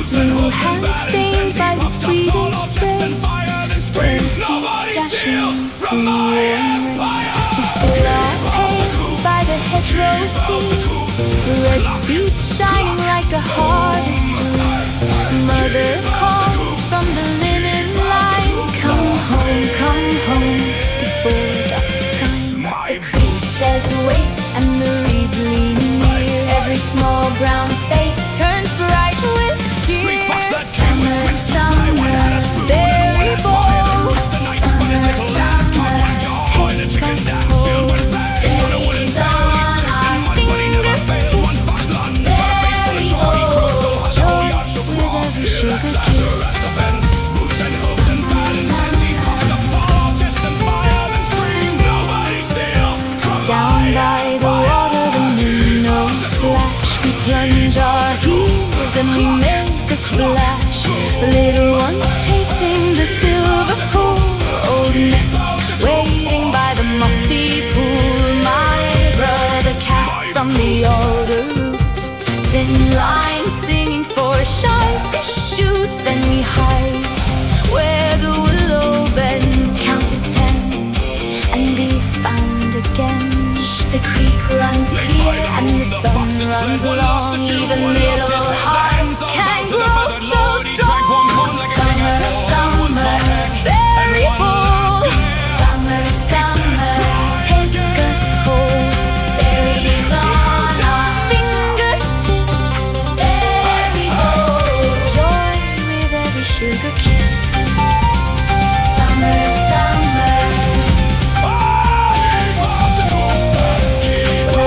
Blue hands stained by the sweetest stay, where feet dashing through warm rain. We feel our pains by the hedgerow sea, red beets shining like a harvest moon. Mother calls from the linen line, come home, before dusk time. The creek says wait, and the reeds lean near. Every small brown face turns bright with cheer. Summer, summer, very bold. Summer, summer, take us home. Berries on our fingertips, very bold. Joy with every sugar kiss. Down by the water, the minnows flash. We plunge our heels and we make a splash. Little ones chasing the silver pool. Old nets waiting by the mossy pool. My brother casts from the alder roots, thin lines singing for a sharpish shoot. Then we hide where the willow bends, count to 10 and be found again. The creek runs clear and the sun runs long. Even little hearts can grow so strong. Summer, summer, very bold. Summer, summer, take us home. Berries on our fingertips, very bold. Joy with every sugar kiss. Summer, summer.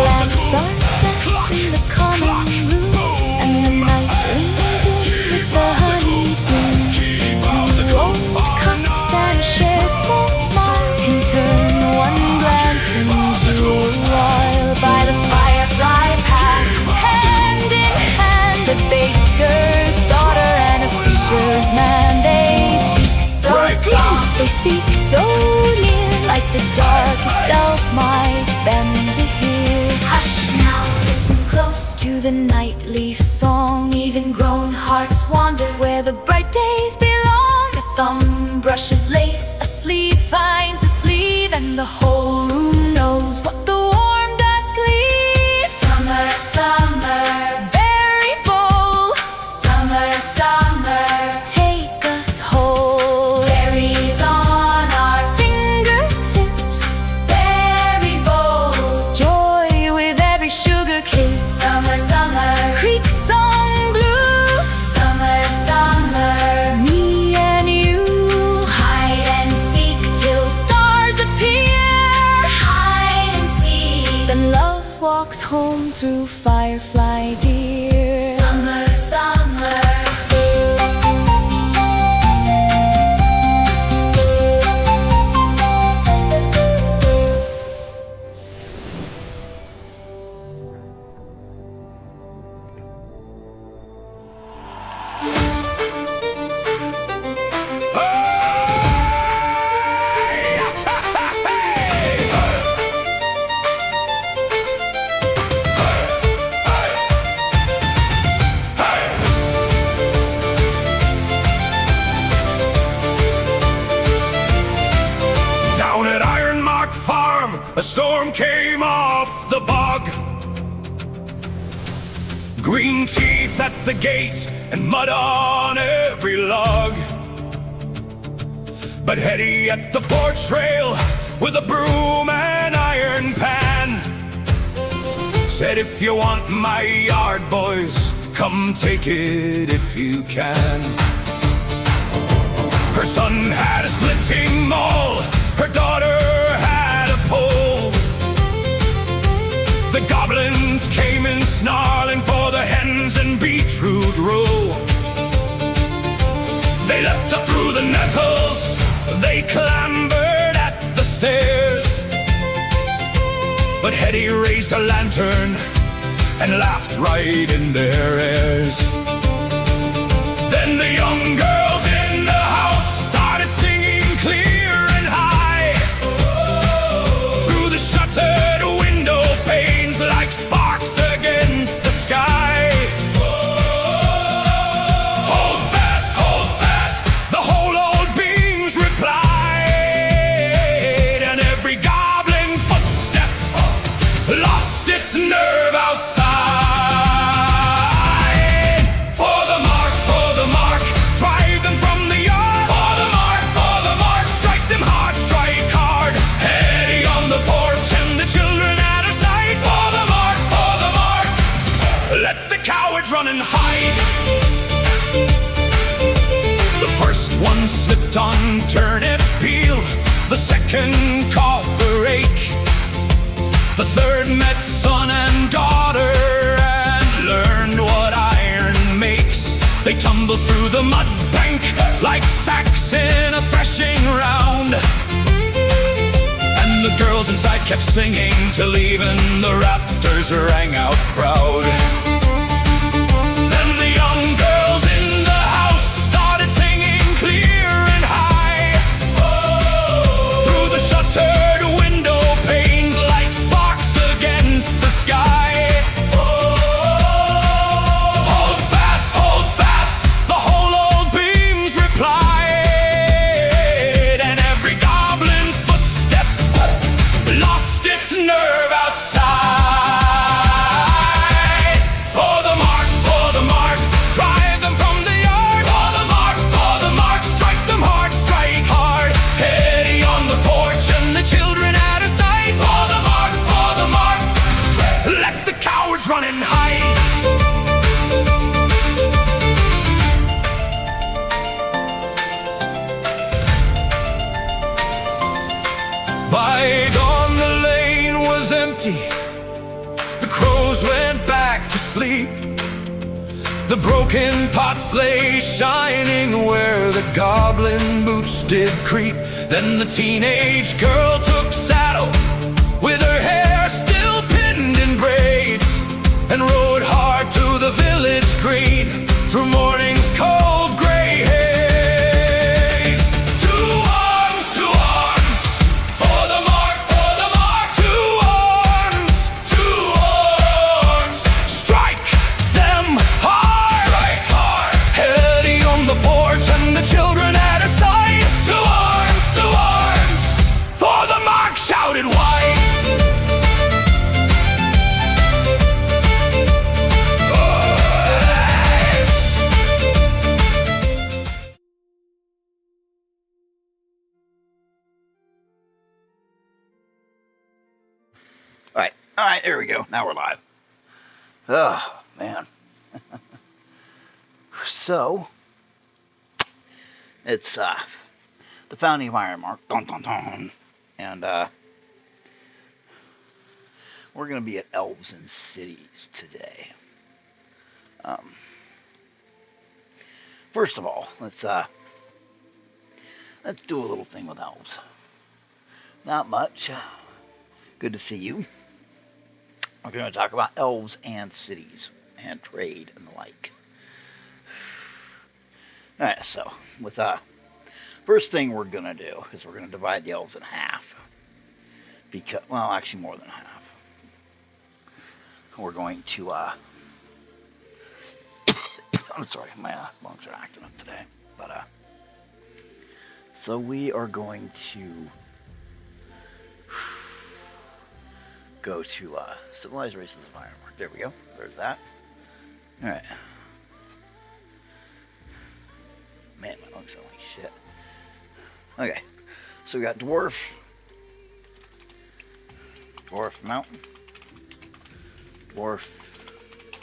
Are set in the common room, and the night leans in with the honey bloom. Two old cups and a shared small smile can turn one glance into a while. By the firefly path, hand in hand, a baker's daughter and a fisher's man. They speak so soft, they speak so near, like the dark itself might bend to hear. Hush now, listen close to the night leaf song. Even grown hearts wander where the bright days belong. A thumb brushes lace, a sleeve finds a sleeve, and the whole room knows what the warm dusk leaves. Summer, summer, very bold. Summer, summer, take us whole. Berries on our fingertips, very bold. Joy with every sugar kiss. Summer, summer, creek song blue. Summer, summer, me and you. Hide and seek till stars appear. Hide and seek. Then love walks home through firefly dear. Summer, summer. Down at Ironmark farm, a storm came off the bog. Green teeth at the gate and mud on every log. But Hetty at the porch rail with a broom and iron pan said, if you want my yard, boys, come take it if you can. Her son had a splitting maul, her daughter had a pole. The goblins came in snarling for the hens and beetroot row. They leapt up through the nettles, they clambered at the stairs. But Hetty raised a lantern and laughed right in their ears. Then the young girls in the house started singing clear and high through the shuttered window panes like sparks against the sky. its nerve outside. For the mark, drive them from the yard. For the mark, strike them hard, strike hard. Hetty on the porch and the children at her side. For the mark, let the cowards run and hide. The first one slipped on turnip peel, the second caught the rake, the third met son and daughter and learned what iron makes. They tumbled through the mud bank like sacks in a threshing round, and the girls inside kept singing till even the rafters rang out proud. Then the young girls in the house started singing clear and high, through the shuttered window panes like sparks against the sky. Hold fast, the whole old beams replied, and every goblin footstep lost its nerve outside. For the mark, drive them from the yard. For the mark, strike them hard, strike hard. Hetty on the porch and the children at her side. For the mark, let the cowards run and hide. By dawn the lane was empty, the crows went back to sleep, the broken pots lay shining where the goblin boots did creep. Then the teenage girl took saddle with her hair still pinned in braids and rode hard to the village green through morning's cold gray haze. To arms, for the mark, to arms, strike them hard, Hetty on the porch and the children at her side. To arms, for the mark shouted wide. All right, there we go. Now we're live. Oh, man. So, it's the founding of Ironmark. Dun, dun, dun. And we're going to be at Elves and Cities today. First of all, let's do a little thing with Elves. Not much. Good to see you. We're going to talk about elves and cities and trade and the like. Alright, so with first thing we're going to do is we're going to divide the elves in half. Because, well, actually more than half. We're going to I'm sorry, my lungs are acting up today. But so we are going to go to Civilized Races of Ironmark. There we go. There's that. Alright. Man, my lungs sound like shit. Okay. So we got Dwarf Mountain, Dwarf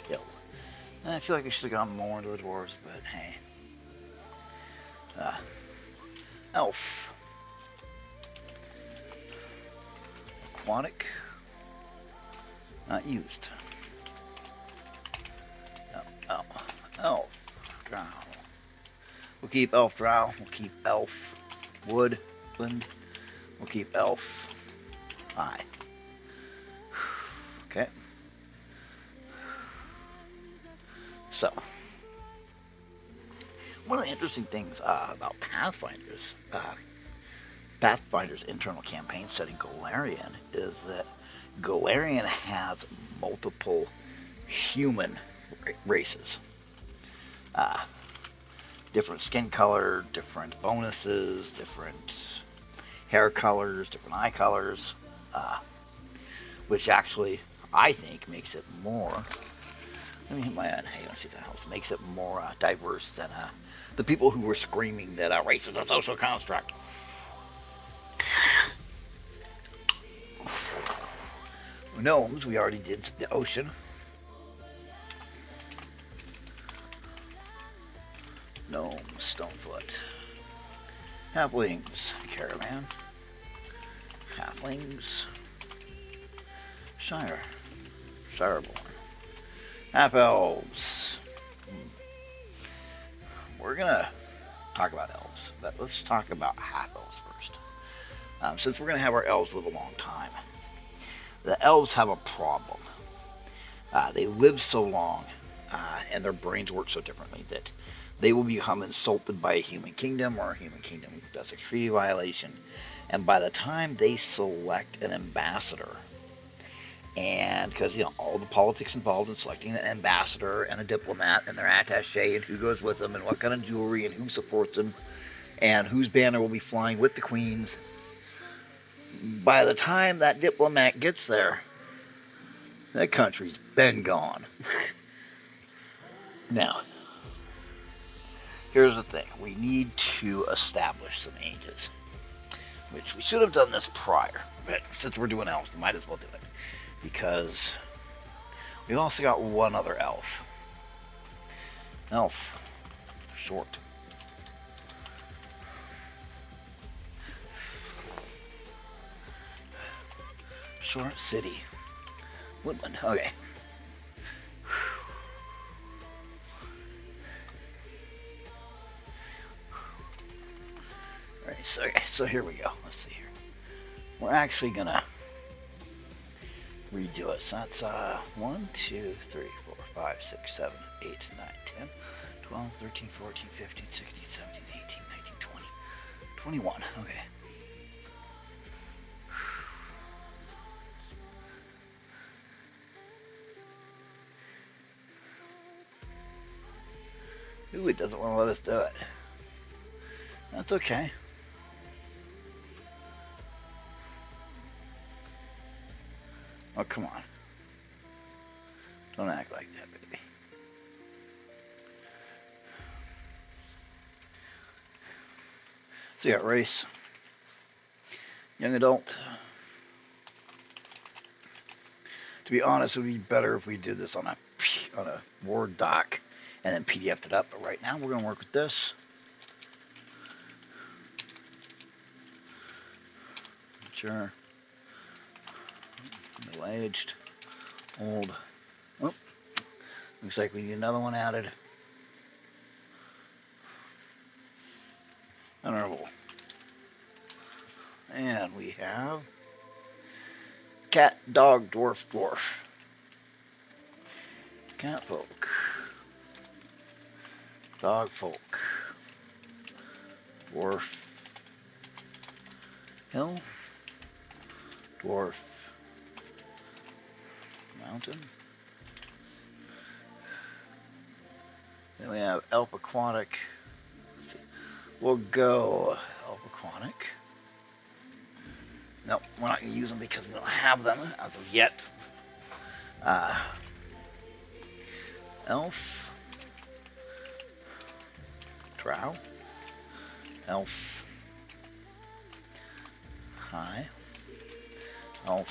Hill. And I feel like I should have gone more into the dwarves, but hey. Elf. Aquatic. Not used. Elf. Drow. We'll keep Elf Drow. We'll keep Elf Woodland. We'll keep Elf High. Okay. So, one of the interesting things about Pathfinder's internal campaign setting Golarion is that Golarion has multiple human races. Different skin color, different bonuses, different hair colors, different eye colors, which actually I think, makes it more. Let me hit my hey, let's see the house. Makes it more diverse than the people who were screaming that race is a social construct. Gnomes, we already did the ocean. Gnomes, Stonefoot. Halflings, Caravan. Halflings. Shireborn. Half-elves. We're gonna talk about elves, but let's talk about half-elves first. Since we're gonna have our elves live a long time, the elves have a problem. They live so long, and their brains work so differently that they will become insulted by a human kingdom, or a human kingdom does a treaty violation, and by the time they select an ambassador, and because all the politics involved in selecting an ambassador and a diplomat and their attaché and who goes with them and what kind of jewelry and who supports them and whose banner will be flying with the queens, by the time that diplomat gets there, that country's been gone. Now, here's the thing. We need to establish some ages, which we should have done this prior, but since we're doing elves, we might as well do it, because we've also got one other elf. Short. Short city. Woodland. Okay. Alright, so here we go. Let's see here. We're actually gonna redo it. So that's 1, 2, 3, 4, 5, 6, 7, 8, 9, 10, 12, 13, 14, 15, 16, 17, 18, 19, 20, 21. Okay. Ooh, it doesn't want to let us do it. That's okay. Oh, come on. Don't act like that, baby. So yeah, race. Young adult. To be honest, it would be better if we did this on a Word doc and then PDF'd it up. But right now, we're going to work with this. Sure. Middle-aged. Old. Oh. Looks like we need another one added. Honorable. And we have cat, dog, dwarf. Cat folk. Dog folk. Dwarf. Hill. Dwarf. Mountain. Then we have elf aquatic. We'll go elf aquatic. Nope, we're not going to use them because we don't have them as of yet. Elf. Drow. Elf. High. Elf.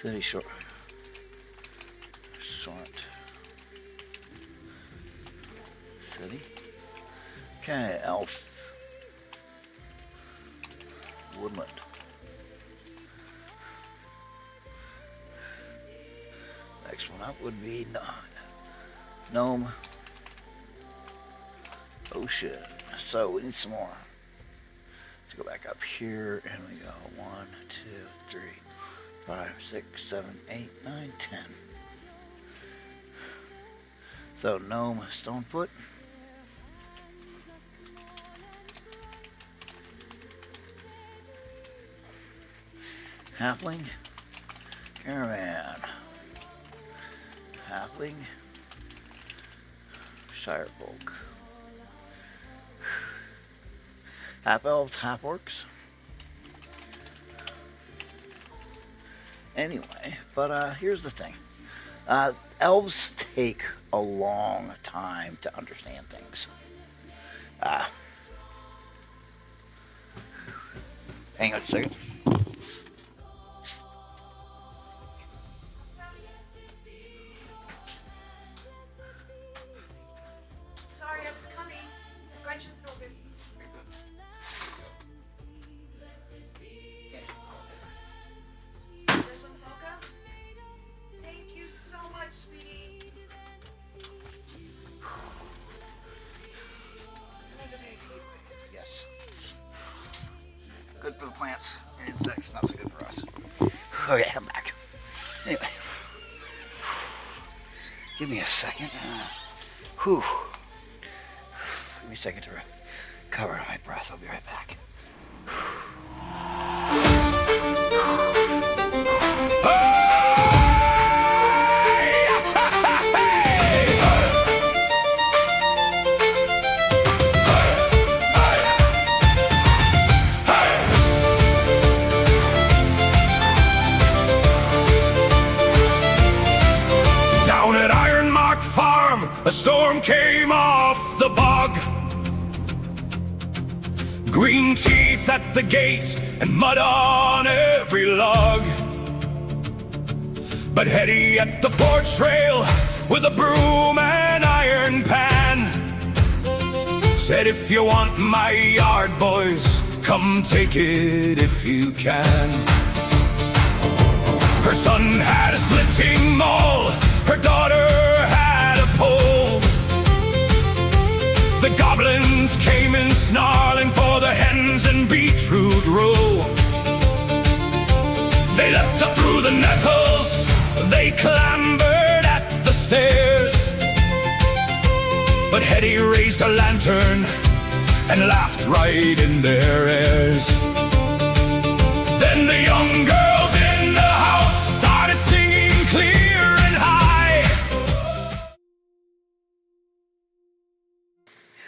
City short. City. Okay, elf. Woodland. Next one up would be gnome. Ocean. So we need some more. Let's go back up here and we go 1, 2, 3, 5, 6, 7, 8, 9, 10. So gnome, Stonefoot. Halfling, Caravan, Halfling, Shirefolk, Half-elves, half-orcs, Anyway, but here's the thing. Elves take a long time to understand things. Hang on a second. Sorry, I was coming. Gretchen's open. This one's mocha? Thank you so much, sweetie. Yes. Good for the plants and insects, not so good for us. Okay, I'm back. Anyway. Give me a second. Whew. Give me a second to recover my breath. I'll be right back. Down at Ironmark Farm, a storm came off the bog. Green teeth at the gate and mud on every log. But Hetty at the porch rail with a broom and iron pan said, if you want my yard, boys, come take it if you can. Her son had a splitting maul, her daughter had a pole. The goblins came in snarling for the hens and beetroot row. They leapt up through the nettles, they clambered at the stairs. But Hetty raised a lantern and laughed right in their ears. Then the young girls in the house started singing clear and high.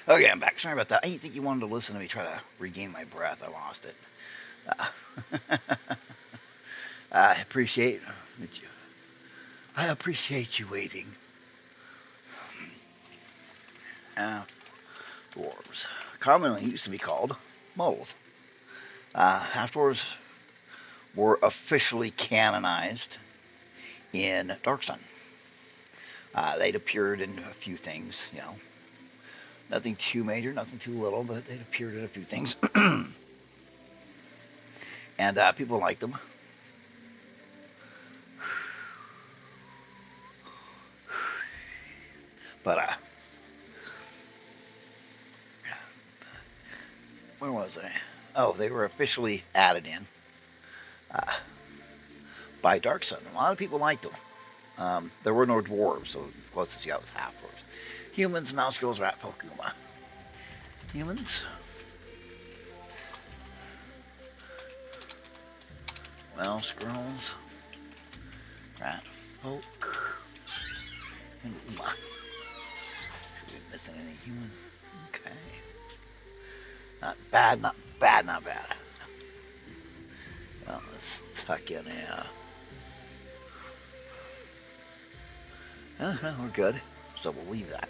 Okay, I'm back. Sorry about that. I didn't think you wanted to listen to me try to regain my breath. I lost it. I appreciate that you. I appreciate you waiting. Dwarves, commonly used to be called moles. Half-dwarves were officially canonized in Dark Sun. They'd appeared in a few things, you know. Nothing too major, nothing too little, but they'd appeared in a few things. And people liked them. But, where was I? Oh, they were officially added in by Dark Sun. A lot of people liked them. There were no dwarves, so the closest you got was half-dwarves. Humans, mouse girls, rat folk, Uma. Humans. Mouse girls, rat folk, and Uma. Should we be missing any human? Okay. Not bad, not bad, not bad. Well, let's tuck in here. We're good. So we'll leave that.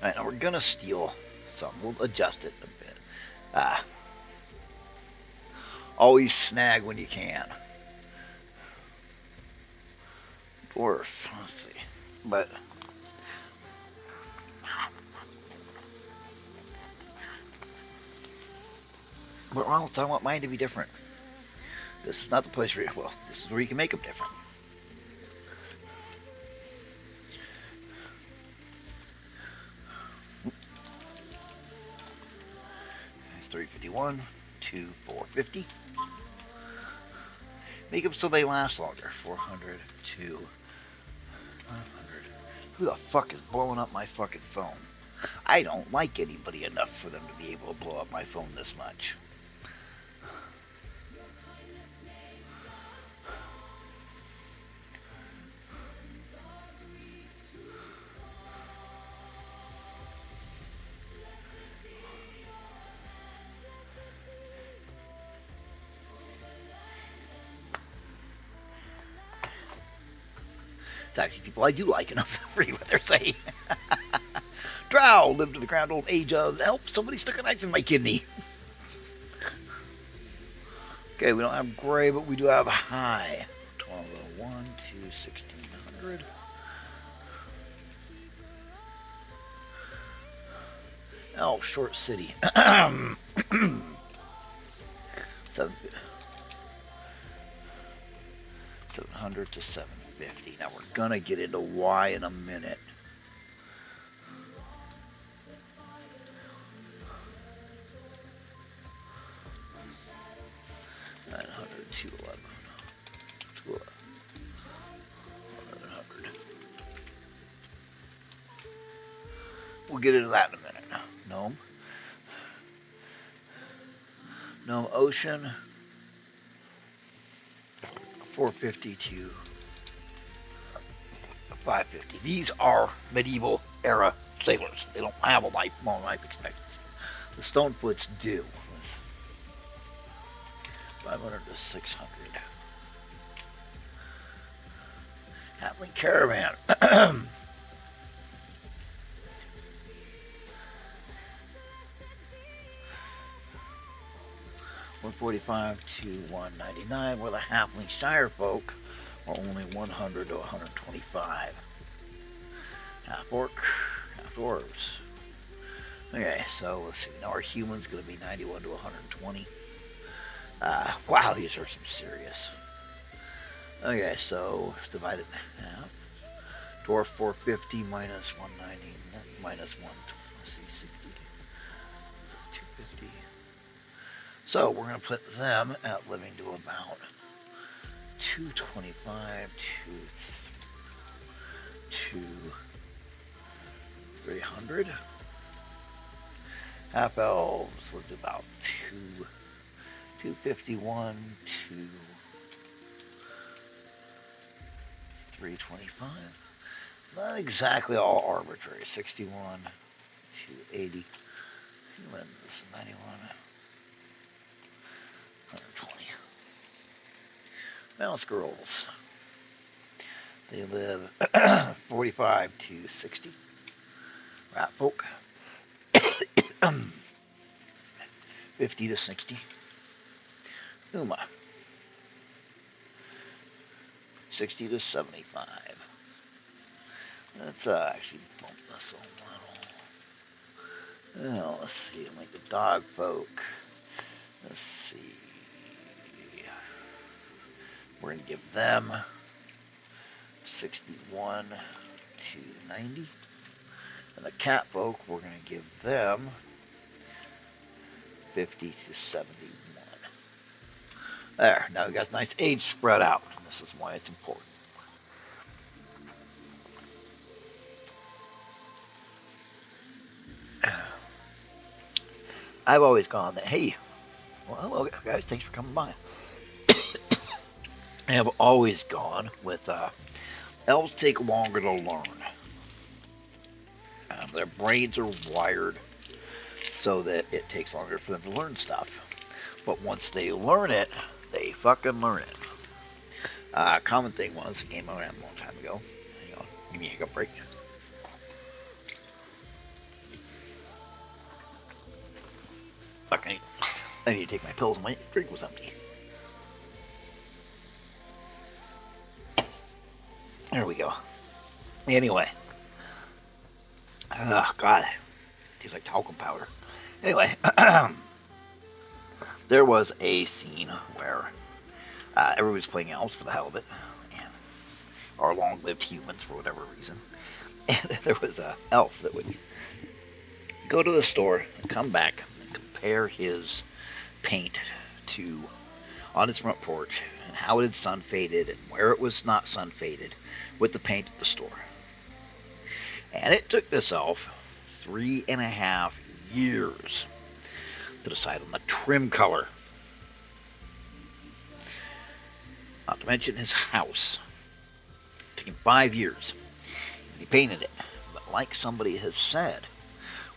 Alright, now we're gonna steal some. We'll adjust it a bit. Always snag when you can. Dwarf, let's see. But else I want mine to be different. This is not the place where this is where you can make them different. 351 to 450. Make them so they last longer. 400 to 500. Who the fuck is blowing up my fucking phone? I don't like anybody enough for them to be able to blow up my phone this much. It's actually people I do like enough to read what they're saying. Drow lived to the grand old age of help. Somebody stuck a knife in my kidney. Okay, we don't have gray, but we do have high. 1201 to 1600. Oh, short city. 700 to 750. Now we're gonna get into Y in a minute. To 1100. We'll get into that in a minute. Gnome Ocean 450 to 550. These are medieval era sailors. They don't have a long life expectancy. The Stonefoots do. 500 to 600. Halfling Caravan. 145 to 199, where the Halfling Shire folk are only 100 to 125. Half Orc, half Dwarves. Okay, so let's see. Now our human's going to be 91 to 120. Wow, these are some serious. Okay, so divide it in half. Dwarf 450 minus 190 minus 1. Let's see, 60. 250. So we're going to put them at living to about 225 to 300. Half elves lived about 251 to 325. Not exactly all arbitrary. 61 to 80. Humans 91. 120. Mouse girls. They live 45 to 60. Rat folk 50 to 60. Uma 60 to 75. Let's actually bump this a little. Well, let's see, like the dog folk. Let's see. We're going to give them 61 to 90. And the cat folk, we're going to give them 50 to 71. There, now we got a nice age spread out. This is why it's important. I've always gone that, hey, well, hello guys, thanks for coming by. I have always gone with elves take longer to learn. Their brains are wired so that it takes longer for them to learn stuff. But once they learn it, they fucking learn it. Common thing was, a game I ran a long time ago. Hang on, give me a hiccup break. Okay, I need to take my pills and my drink was empty. There we go. Anyway. Oh, God. Tastes like talcum powder. Anyway. There was a scene where everybody was playing elves for the hell of it. And, or long-lived humans for whatever reason. And there was an elf that would go to the store and come back and compare his paint to on his front porch and how it had sun faded and where it was not sun faded with the paint at the store. And it took this elf 3.5 years to decide on the trim color. Not to mention his house. It took him 5 years. He painted it. But like somebody has said,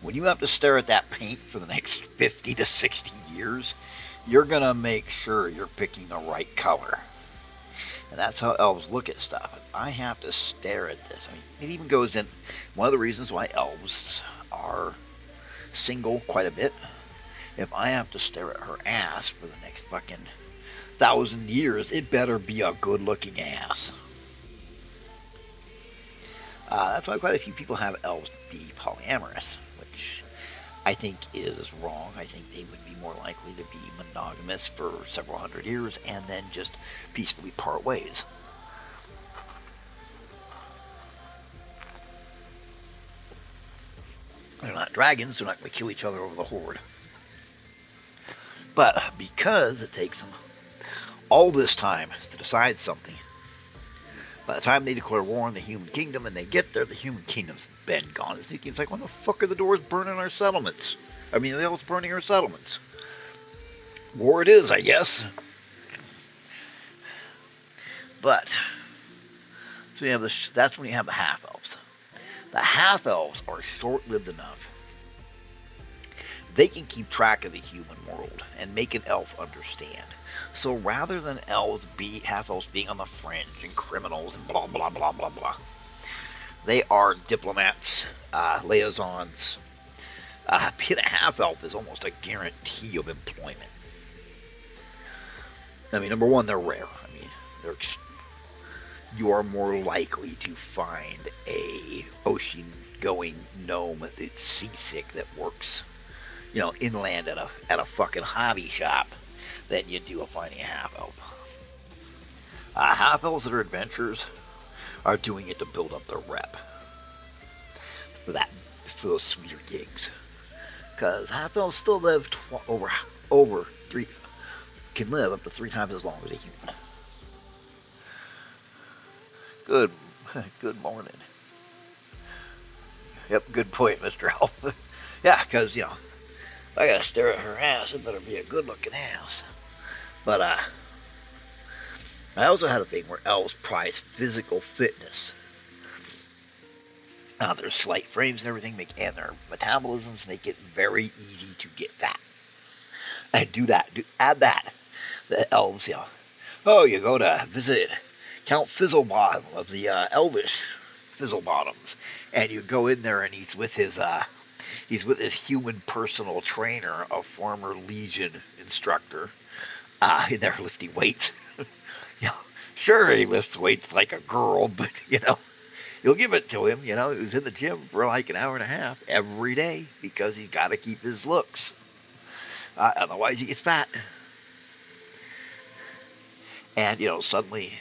when you have to stare at that paint for the next 50 to 60 years, you're going to make sure you're picking the right color. And that's how elves look at stuff. I have to stare at this. I mean, it even goes in. One of the reasons why elves are single quite a bit. If I have to stare at her ass for the next fucking 1,000 years, it better be a good-looking ass. That's why quite a few people have elves be polyamorous, which I think is wrong. I think they would be more likely to be monogamous for several hundred years and then just peacefully part ways. They're not dragons, they're not going to kill each other over the horde. But because it takes them all this time to decide something, by the time they declare war on the human kingdom and they get there, the human kingdom's been gone. It's like, when the fuck are the doors burning our settlements? I mean, the elves burning our settlements. War it is, I guess. But, so you have this, that's when you have the half-elves. The half-elves are short-lived enough. They can keep track of the human world and make an elf understand. So rather than half-elves being on the fringe and criminals and blah, blah, blah, blah, blah, they are diplomats, liaisons. Being a half-elf is almost a guarantee of employment. I mean, number one, they're rare. I mean, you are more likely to find a ocean-going gnome that's seasick that works, inland at a fucking hobby shop than you do finding a half-elf. Half-elves that are adventurers are doing it to build up their rep for those sweeter gigs. Because half-elves still live can live up to 3 times as long as a human. Good morning. Yep, good point, Mr. Elf. Yeah, because, if I gotta stare at her ass, it better be a good-looking ass. But, I also had a thing where elves prize physical fitness. Their slight frames and everything, and their metabolisms make it very easy to get fat. And add that. The elves, you go to visit Count Fizzlebottom of the Elvish Fizzlebottoms, and you go in there and he's with his human personal trainer, a former Legion instructor, in there lifting weights. Sure, he lifts weights like a girl, but you'll give it to him. He was in the gym for like an hour and a half every day because he's got to keep his looks. Otherwise, he gets fat. And, suddenly,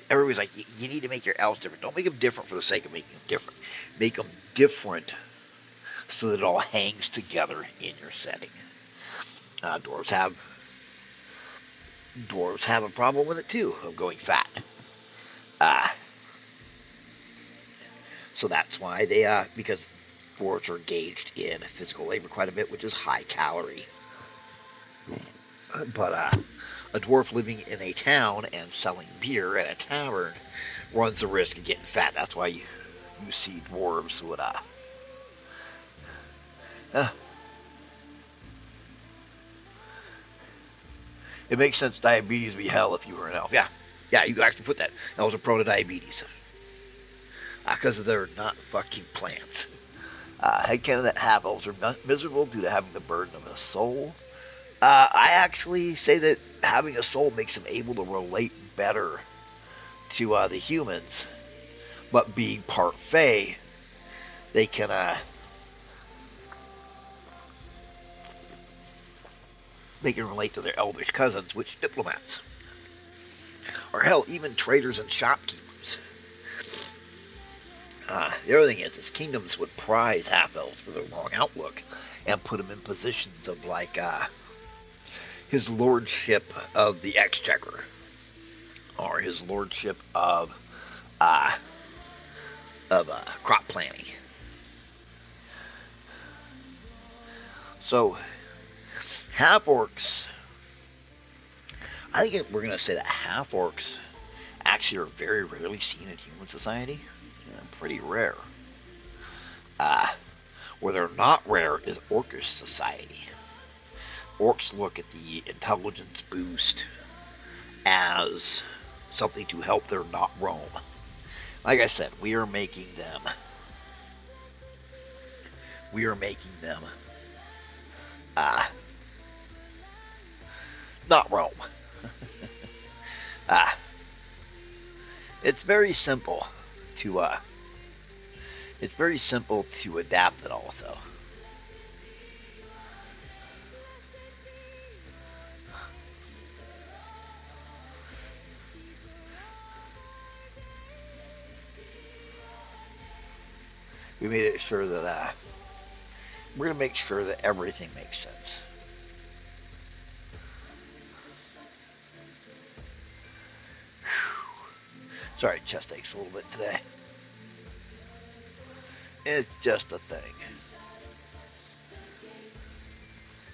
everybody's like, you need to make your elves different. Don't make them different for the sake of making them different. Make them different so that it all hangs together in your setting. Dwarves have a problem with it, too, of going fat. So that's why because dwarves are engaged in physical labor quite a bit, which is high calorie. But, a dwarf living in a town and selling beer at a tavern runs the risk of getting fat. That's why you see dwarves would, it makes sense diabetes would be hell if you were an elf. Yeah, you could actually put that. Elves are prone to diabetes. Because they're not fucking plants. Headcanon that half-elves are miserable due to having the burden of a soul. I actually say that having a soul makes them able to relate better to the humans, but being part Fae, they can relate to their elvish cousins, which diplomats, or hell, even traders and shopkeepers. The other thing is kingdoms would prize half-elves for their long outlook and put them in positions of his lordship of the exchequer, or his lordship of crop planting. So, half-orcs, I think we're going to say that half-orcs actually are very rarely seen in human society. Pretty rare. Where they're not rare is orcish society. Orcs look at the intelligence boost as something to help their not roam. Like I said, we are making them. Not roam. It's very simple to adapt it also. We made it sure that we're going to make sure that everything makes sense. Sorry, chest aches a little bit today. It's just a thing.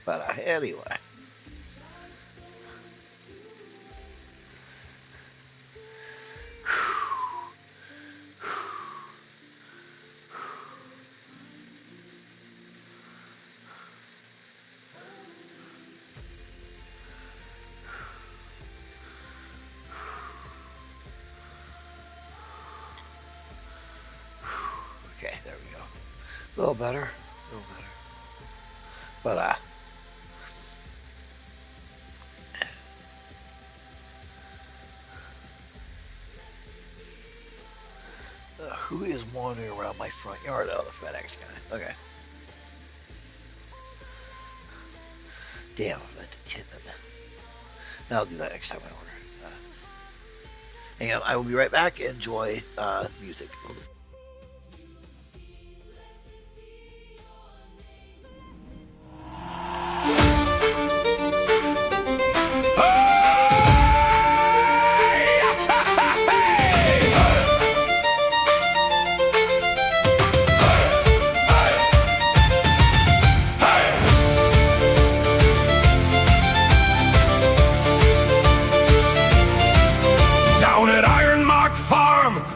But anyway. Okay, there we go. A little better. But, who is wandering around my front yard? Oh, the FedEx guy. Okay. Damn, I meant to tip him. Now I'll do that next time I order. Hang on, I will be right back. Enjoy music.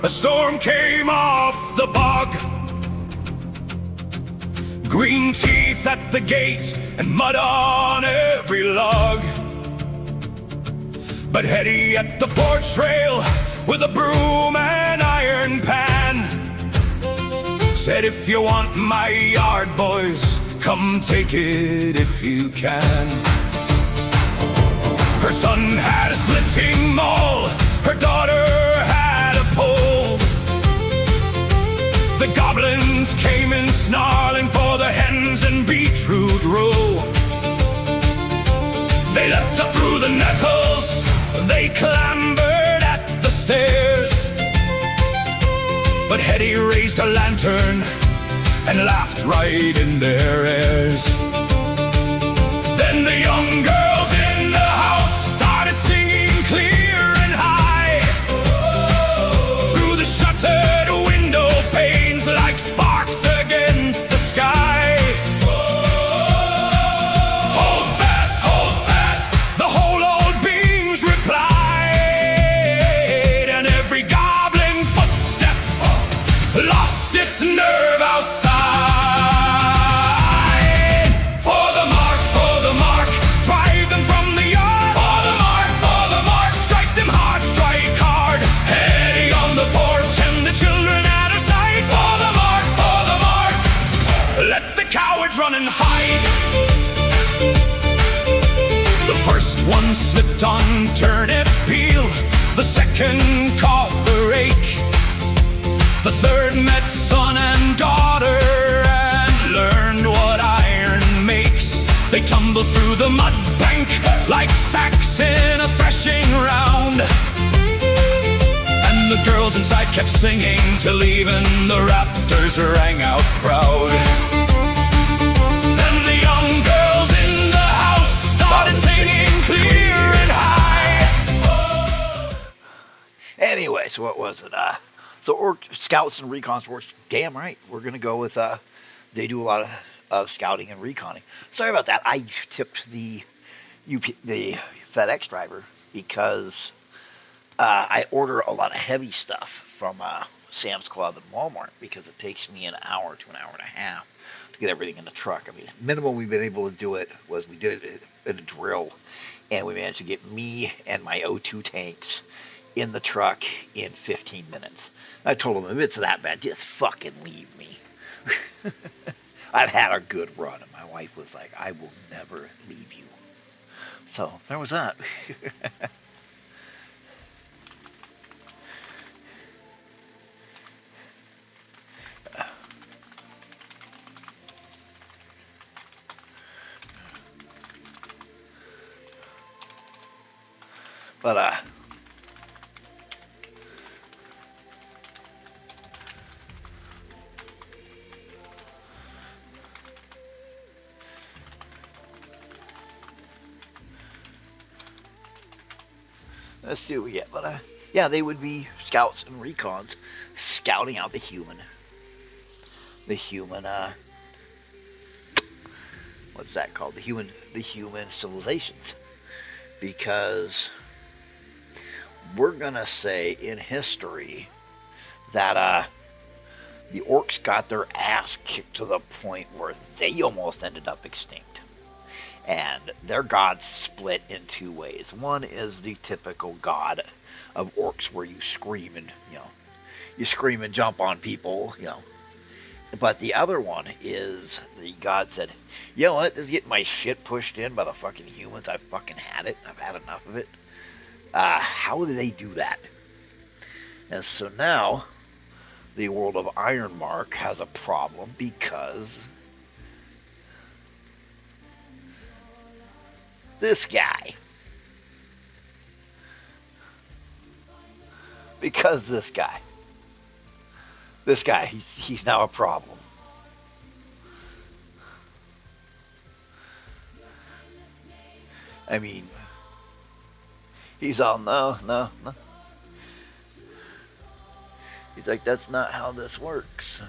A storm came off the bog. Green teeth at the gate and mud on every log. But Hetty at the porch rail with a broom and iron pan said, if you want my yard, boys, come take it if you can. Her son had a splitting maul, her daughter had a pole. The goblins came in snarling for the hens and beetroot row. They leapt up through the nettles, they clambered at the stairs. But Hetty raised her lantern and laughed right in their ears. Then the young girls in the house started singing clear and high through the shuttered window panes like sparks against the sky. Hold fast, the whole old beings replied, and every goblin footstep lost its nerve outside. For the mark, drive them from the yard. For the mark, strike them hard, strike hard. Hetty on the porch and the children at her side. For the mark, let the cowards run and hide. The first one slipped on turnip peel, the second caught the rake. The third met son and daughter and learned what iron makes. They tumbled through the mud bank like sacks in a threshing round. And the girls inside kept singing till even the rafters rang out proud. Then the young girls in the house started singing clear and high. Anyway, so what was it? So scouts and recons works. Damn right, we're gonna go with. They do a lot of scouting and reconning. Sorry about that. I tipped the FedEx driver because I order a lot of heavy stuff from Sam's Club and Walmart because it takes me an hour to an hour and a half to get everything in the truck. I mean, minimum we've been able to do it was we did it in a drill, and we managed to get me and my O2 tanks in the truck in 15 minutes. I told him, if it's that bad, just fucking leave me. I've had a good run, and my wife was like, I will never leave you. So there was that. But let's see what we get. But yeah, they would be scouts and recons scouting out the human what's that called? The human civilizations. Because we're gonna say in history that the orcs got their ass kicked to the point where they almost ended up extinct. And their gods split in two ways. One is the typical god of orcs where you scream and, you scream and jump on people, But the other one is the god said, you know what, this is getting my shit pushed in by the fucking humans. I've fucking had it. I've had enough of it. How do they do that? And so now the world of Ironmark has a problem because this guy. Because this guy, he's now a problem. I mean, he's all, no. He's like, that's not how this works.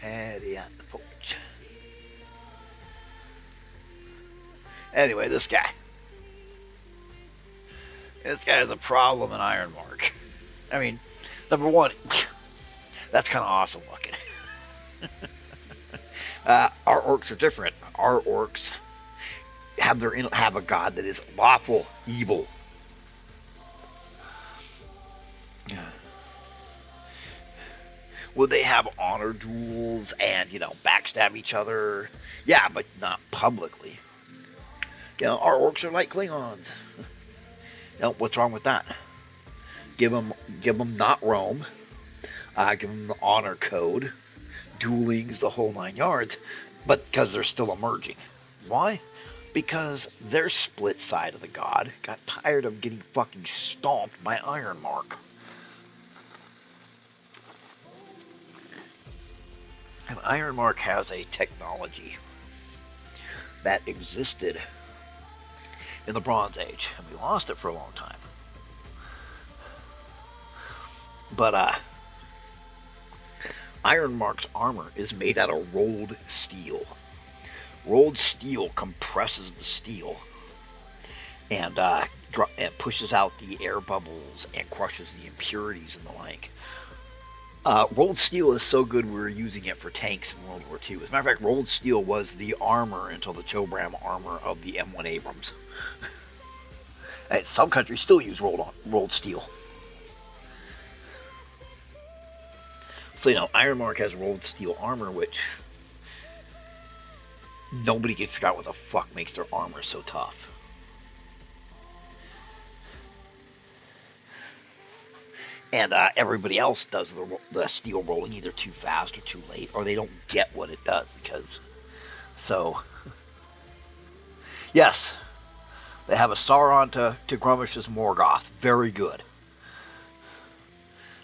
Eddie at the porch. Anyway, this guy has a problem in Ironmark. I mean, number one, that's kind of awesome looking. Our orcs are different. Our orcs have a god that is lawful evil. Will they have honor duels and, backstab each other? Yeah, but not publicly. Our orcs are like Klingons. What's wrong with that? Give them not Rome. Give them the honor code. Duelings, the whole 9 yards. But because they're still emerging. Why? Because their split side of the god got tired of getting fucking stomped by Ironmark. And Ironmark has a technology that existed in the Bronze Age, and we lost it for a long time. But Ironmark's armor is made out of rolled steel. Rolled steel compresses the steel and pushes out the air bubbles and crushes the impurities and the like. Rolled steel is so good we were using it for tanks in World War II. As a matter of fact, rolled steel was the armor until the Chobram armor of the M1 Abrams. And some countries still use rolled steel. So, Ironmark has rolled steel armor, which nobody can figure out what the fuck makes their armor so tough. And everybody else does the steel rolling either too fast or too late, or they don't get what it does because. So, yes, they have a Sauron to Grumish's Morgoth. Very good.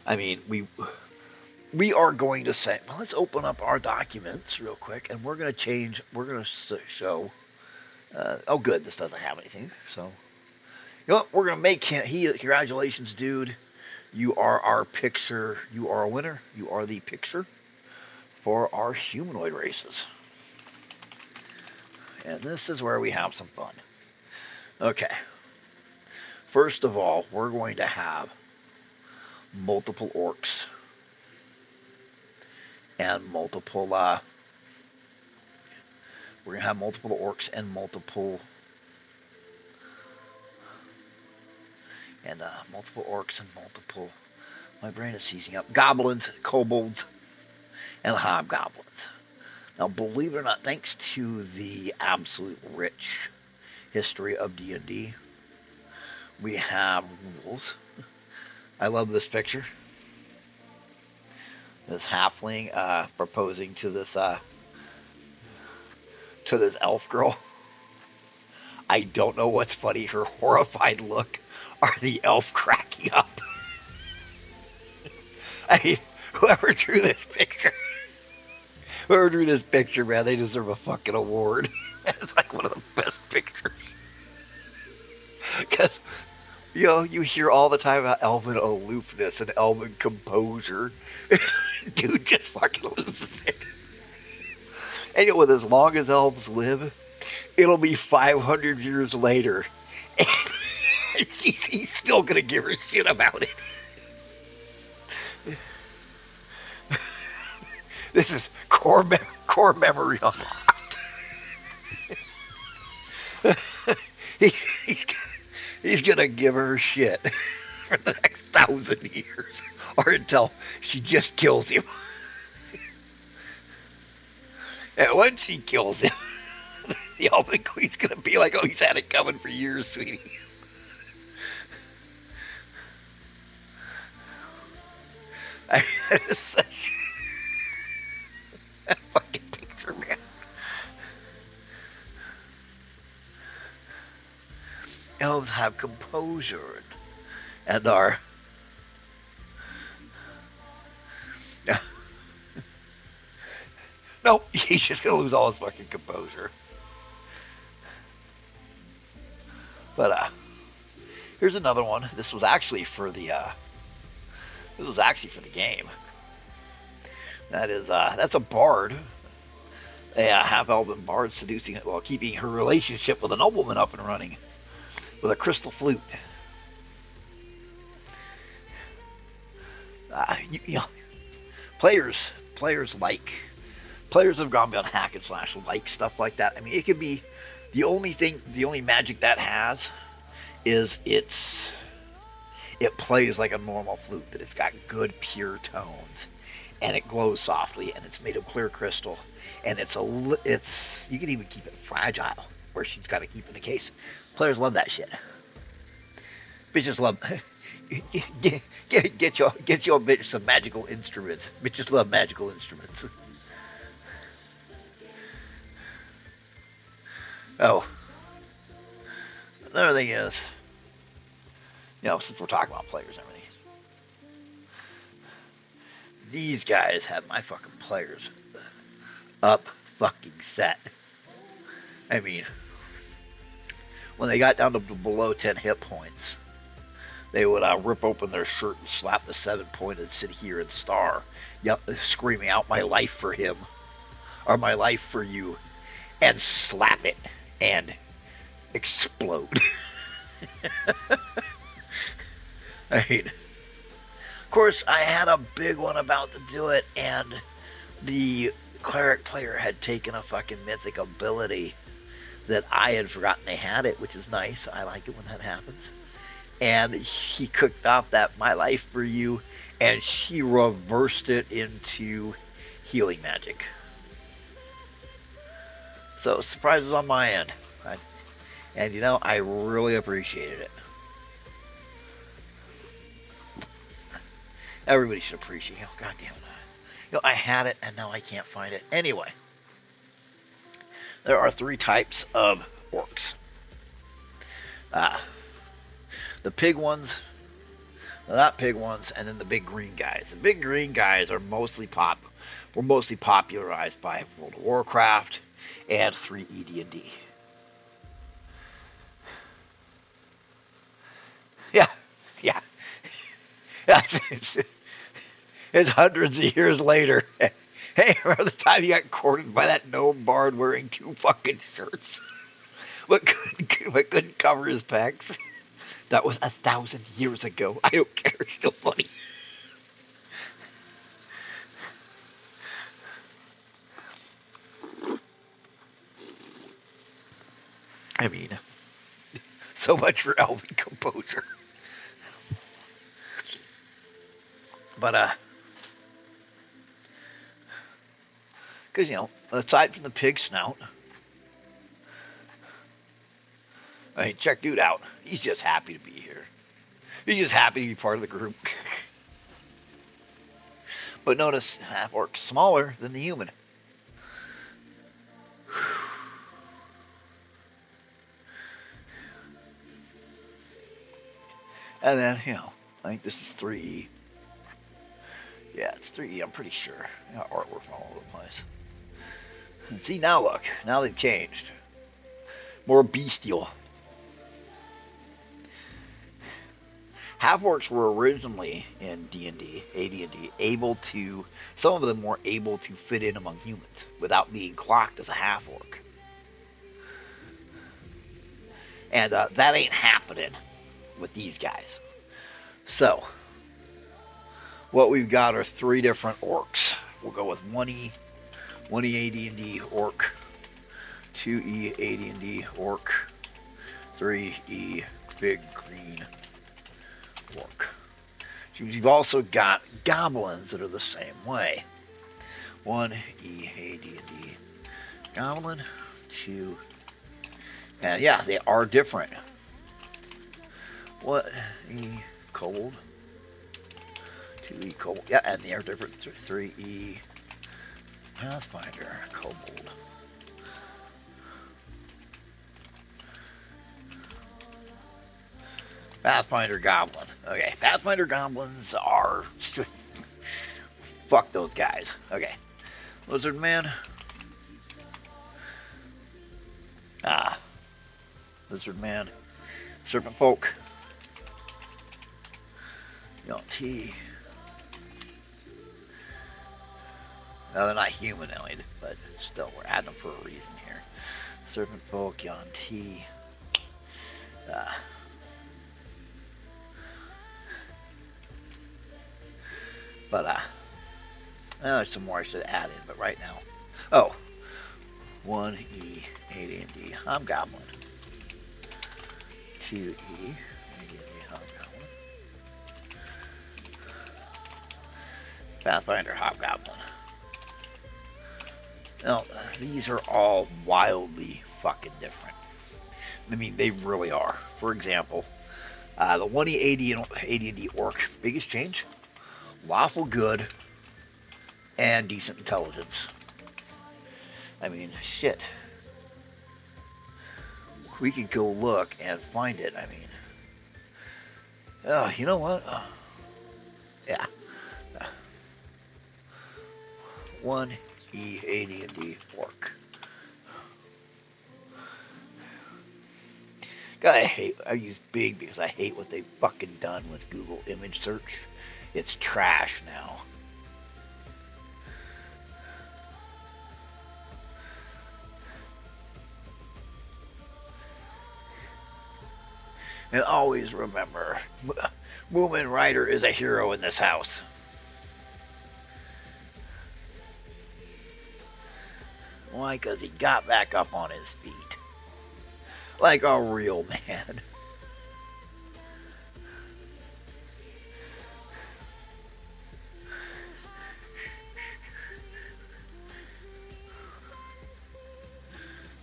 I mean, we are going to say, well, let's open up our documents real quick, and we're going to show. Oh, good, this doesn't have anything. So, we're going to make him. Congratulations, dude. You are our picture. You are a winner. You are the picture for our humanoid races. And this is where we have some fun. Okay. First of all, we're going to have multiple orcs and multiple We're gonna have multiple orcs and multiple my brain is seizing up. Goblins, kobolds, and hobgoblins. Now, believe it or not, thanks to the absolute rich history of D&D, we have rules. I love this picture. This halfling proposing to this elf girl. I don't know what's funny, her horrified look or the elf cracking up. I mean, whoever drew this picture, man, they deserve a fucking award. It's like one of the best pictures. Because, you know, you hear all the time about elven aloofness and elven composure. Dude just fucking loses it. And you know, with as long as elves live, it'll be 500 years later. And he's still going to give her shit about it. This is core memory unlocked. He's going to give her shit for the next 1,000 years. Or until she just kills him. And once she kills him, the Elven Queen's going to be like, oh, he's had it coming for years, sweetie. That is such a fucking picture, man. Elves have composure and are... Yeah. Nope, he's just going to lose all his fucking composure. But, here's another one. This was actually for the game. That is, that's a bard. A half-elven bard seducing it while keeping her relationship with a nobleman up and running with a crystal flute. You know, players have gone beyond hack and slash like stuff like that. I mean, it could be the only magic that has is it plays like a normal flute, that it's got good pure tones and it glows softly and it's made of clear crystal and it's you can even keep it fragile where she's got to keep it in a case. Players love that shit. Bitches love get your bitch some magical instruments. Bitches love magical instruments. Oh, another thing is, you know, since we're talking about players and everything, these guys had my fucking players up fucking set. I mean, when they got down to below 10 hit points, they would rip open their shirt and slap the 7-pointed "sit here and star," screaming out "my life for him" or "my life for you," and slap it and explode. I mean, of course, I had a big one about to do it, and the cleric player had taken a fucking mythic ability that I had forgotten they had it, which is nice. I like it when that happens. And he cooked off that "my life for you," and she reversed it into healing magic. So, surprises on my end. And, you know, I really appreciated it. Everybody should appreciate it. Oh, God damn it. You know, I had it, and now I can't find it. Anyway. There are 3 types of orcs. The pig ones, the not pig ones, and then the big green guys. The big green guys are mostly popularized by World of Warcraft and 3E D&D. Yeah. It's hundreds of years later. Hey, remember the time you got courted by that gnome bard wearing 2 fucking shirts? But couldn't cover his pecs? That was 1,000 years ago. I don't care. It's still funny. I mean, so much for Elven composure. But because aside from the pig snout, I mean, check dude out. He's just happy to be here. He's just happy to be part of the group. But notice, half orc's smaller than the human. And then, I think this is 3E. Yeah, it's 3E, I'm pretty sure. Artwork all over the place. And see, now look. Now they've changed. More bestial. Half-orcs were originally in D&D, AD&D, some of them were able to fit in among humans without being clocked as a half-orc. And that ain't happening with these guys. So, what we've got are 3 different orcs. We'll go with 1E AD&D orc, 2E AD&D orc, 3E big green orc. You've also got goblins that are the same way. 1E AD&D goblin, 2, and yeah, they are different. What E kobold, 2E kobold, yeah, and they are different. 3E Pathfinder kobold. Pathfinder Goblin. Okay, Pathfinder Goblins are... Fuck those guys. Okay. Lizard Man. Lizard Man. Serpent Folk. T. Now, they're not humanoid, but still, we're adding them for a reason here. Serpent Folk, Yon T. But, there's some more I should add in, but right now. Oh, 1E, AD&D, Hobgoblin. 2E, AD&D, Hobgoblin. Pathfinder, Hobgoblin. Now, these are all wildly fucking different. I mean, they really are. For example, the 1E AD&D Orc, biggest change? Lawful good and decent intelligence. I mean, shit. We could go look and find it. I mean, you know what? Yeah. 1E AD&D Orc. God, I use big because I hate what they've fucking done with Google image search. It's trash now. And always remember, Moomin Rider is a hero in this house. Why? Because he got back up on his feet. Like a real man.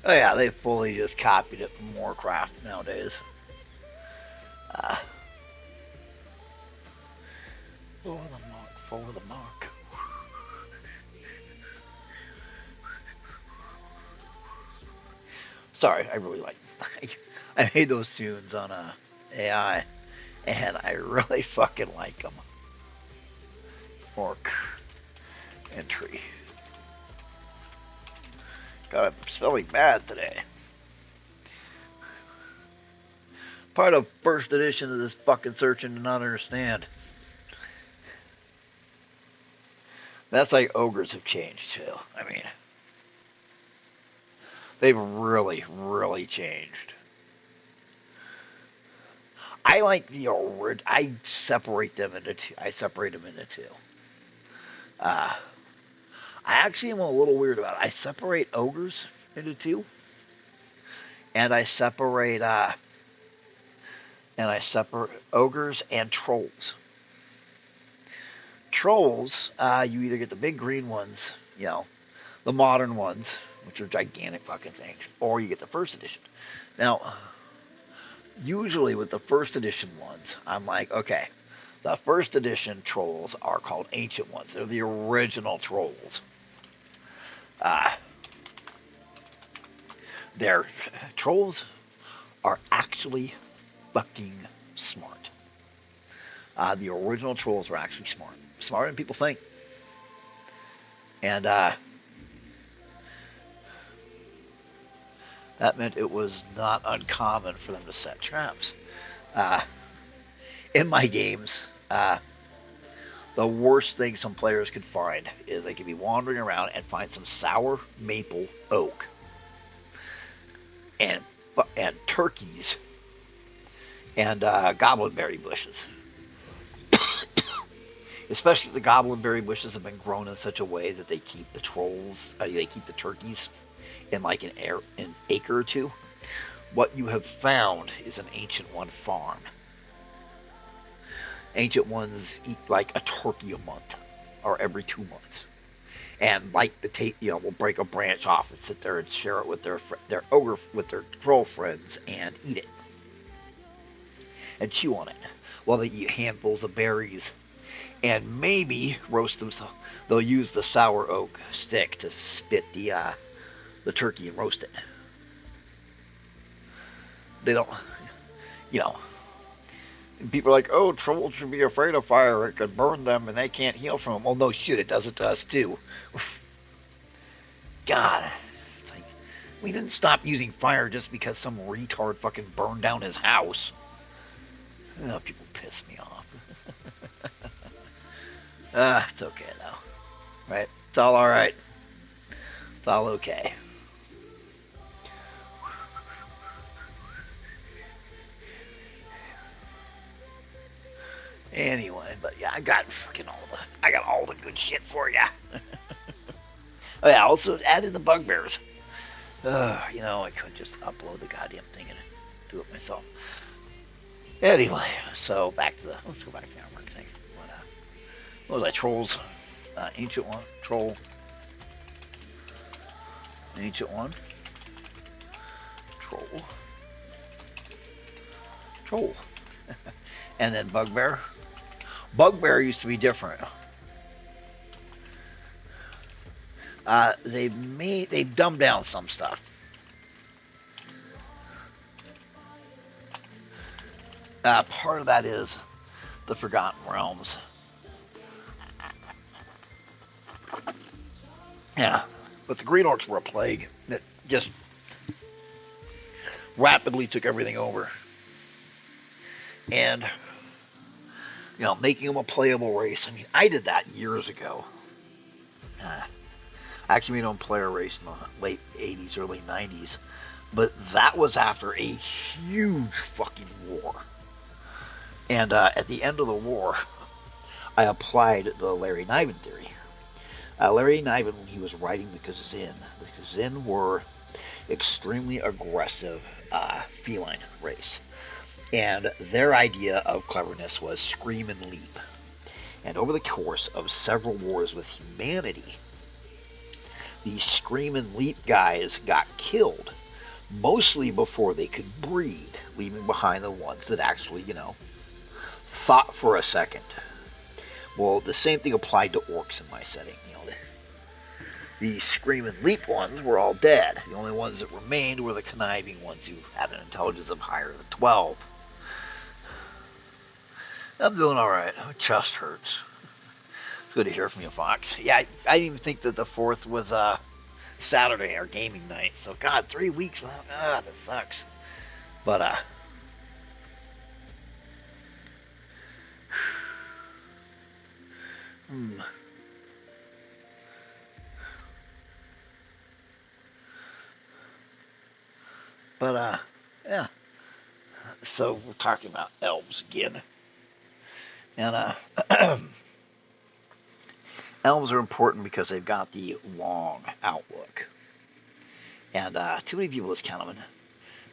Oh yeah, they fully just copied it from Warcraft nowadays. For the mark, for the mark. Sorry, I really like. I made those tunes on AI, and I really fucking like them. Orc entry. God, I'm spelling bad today. Part of first edition of this fucking searching to not understand. That's like ogres have changed too. I mean, they've really, really changed. I like the old. I separate them into two. I actually am a little weird about it. I separate ogres into two. and I separate ogres and trolls. Trolls, you either get the big green ones, the modern ones, which are gigantic fucking things, or you get the first edition. Now, usually with the first edition ones, I'm like, okay, the first edition trolls are called ancient ones. They're the original trolls. Their trolls are actually fucking smart. The original trolls were actually smart. Smarter than people think. And that meant it was not uncommon for them to set traps. In my games, the worst thing some players could find is they could be wandering around and find some sour maple oak and turkeys and goblinberry bushes. Especially if the goblinberry bushes have been grown in such a way that they keep the turkeys in like an acre or two. What you have found is an Ancient One farm. Ancient Ones eat like a turkey a month, or every 2 months, and like will break a branch off and sit there and share it with their troll friends and eat it and chew on it while they eat handfuls of berries and maybe roast themselves. They'll use the sour oak stick to spit the turkey and roast it. They don't, people are like, oh, trolls should be afraid of fire. It could burn them and they can't heal from them. Well, no shit, it does it to us too. God, it's like, we didn't stop using fire just because some retard fucking burned down his house. Oh, people piss me off. It's okay though, right? It's all alright. It's all okay. Anyway, but yeah, I got all the good shit for ya. Oh yeah, also add in the bugbears. I couldn't just upload the goddamn thing and do it myself. Anyway, so let's go back to the Ironmark thing. What was that? Trolls, Ancient One, Troll, Ancient One, Troll, and then Bugbear. Bugbear used to be different. They've dumbed down some stuff. Part of that is the Forgotten Realms. Yeah, but the Green Orcs were a plague that just rapidly took everything over. And, making them a playable race. I mean, I did that years ago. I actually made them play a race in the late 80s, early 90s. But that was after a huge fucking war. And at the end of the war, I applied the Larry Niven theory. Larry Niven, when he was writing the Kazin were extremely aggressive feline race. And their idea of cleverness was scream and leap. And over the course of several wars with humanity, these scream and leap guys got killed, mostly before they could breed, leaving behind the ones that actually, thought for a second. Well, the same thing applied to orcs in my setting. The scream and leap ones were all dead. The only ones that remained were the conniving ones who had an intelligence of higher than 12. I'm doing alright. My chest hurts. It's good to hear from you, Fox. Yeah, I didn't even think that the 4th was Saturday, our gaming night. So, God, 3 weeks. Well, that sucks. But, But, yeah. So, we're talking about elves again. And, elves are important because they've got the long outlook. And, too many people, as Calaman,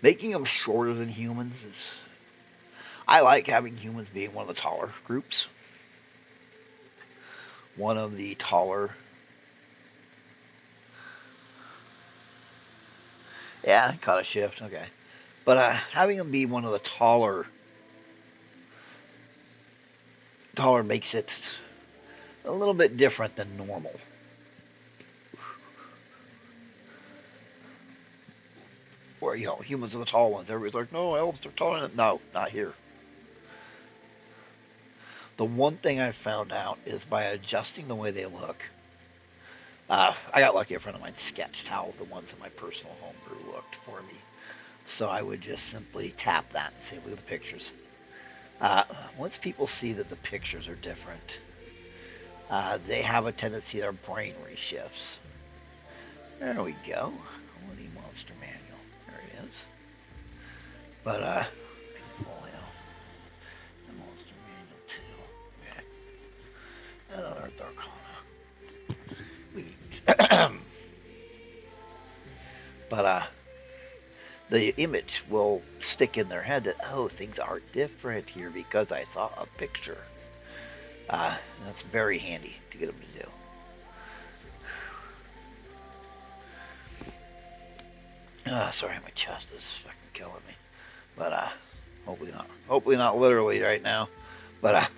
Making them shorter than humans is. I like having humans being one of the taller groups. One of the taller. Yeah, caught a shift. Okay. But having them be one of the taller makes it a little bit different than normal. Where, humans are the tall ones. Everybody's like, no, elves are taller. No, not here. The one thing I found out is by adjusting the way they look. I got lucky. A friend of mine sketched how the ones in my personal homebrew looked for me. So I would just simply tap that and say, look at the pictures. Once people see that the pictures are different, they have a tendency, their brain reshifts. There we go. Quality Monster Manual. There it is. But, portfolio. The Monster Manual 2. Okay. Another Darkana. But, the image will stick in their head that, oh, things are different here because I saw a picture. That's very handy to get them to do. Sorry, my chest is fucking killing me. But, hopefully not. Hopefully not literally right now. But,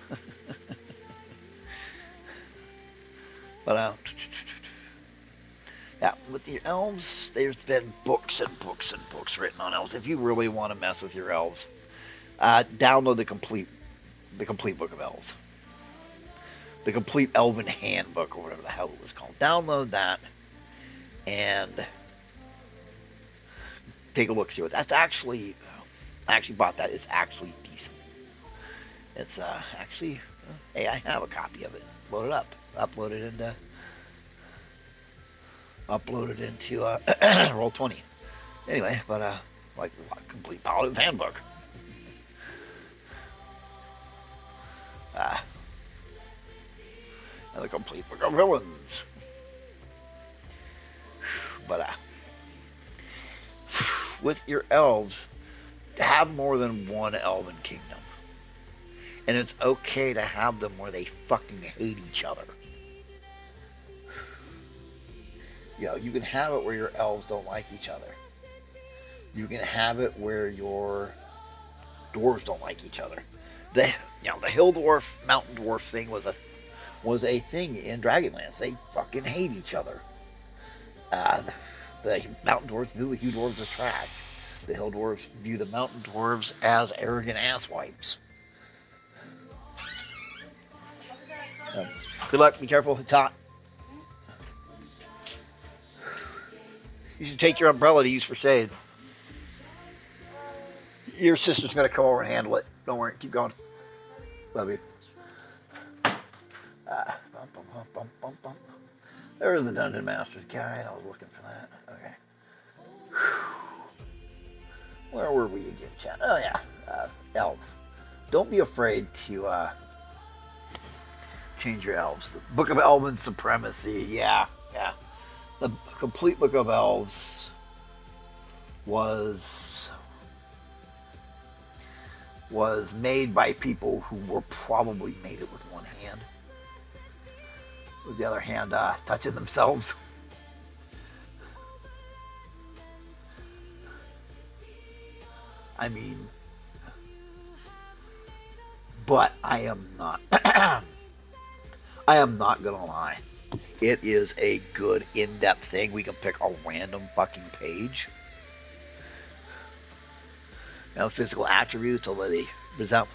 yeah, with your elves, there's been books and books and books written on elves. If you really want to mess with your elves, download the complete book of elves. The complete Elven Handbook, or whatever the hell it was called. Download that and take a look, see what that's actually. I actually bought that. It's actually decent. It's actually. Hey, I have a copy of it. Load it up. Upload it into Roll20. Anyway, but like complete Paladin's Handbook. And the complete book of villains. But with your elves, have more than one elven kingdom. And it's okay to have them where they fucking hate each other. You can have it where your elves don't like each other. You can have it where your dwarves don't like each other. The hill dwarf, mountain dwarf thing was a thing in Dragonlance. They fucking hate each other. The mountain dwarves view the hill dwarves as trash. The hill dwarves view the mountain dwarves as arrogant asswipes. Good luck. Be careful. It's hot. You should take your umbrella to use for shade. Your sister's going to come over and handle it. Don't worry. Keep going. Love you. There's the Dungeon Master's Guide. I was looking for that. Okay. Where were we again, chat? Oh, yeah. Elves. Don't be afraid to change your elves. The Book of Elven Supremacy. Yeah. The complete Book of Elves was made by people who were probably made it with one hand. With the other hand touching themselves. I mean, but I am not. I am not gonna lie. It is a good in-depth thing. We can pick a random fucking page. Physical attributes, although they resemble.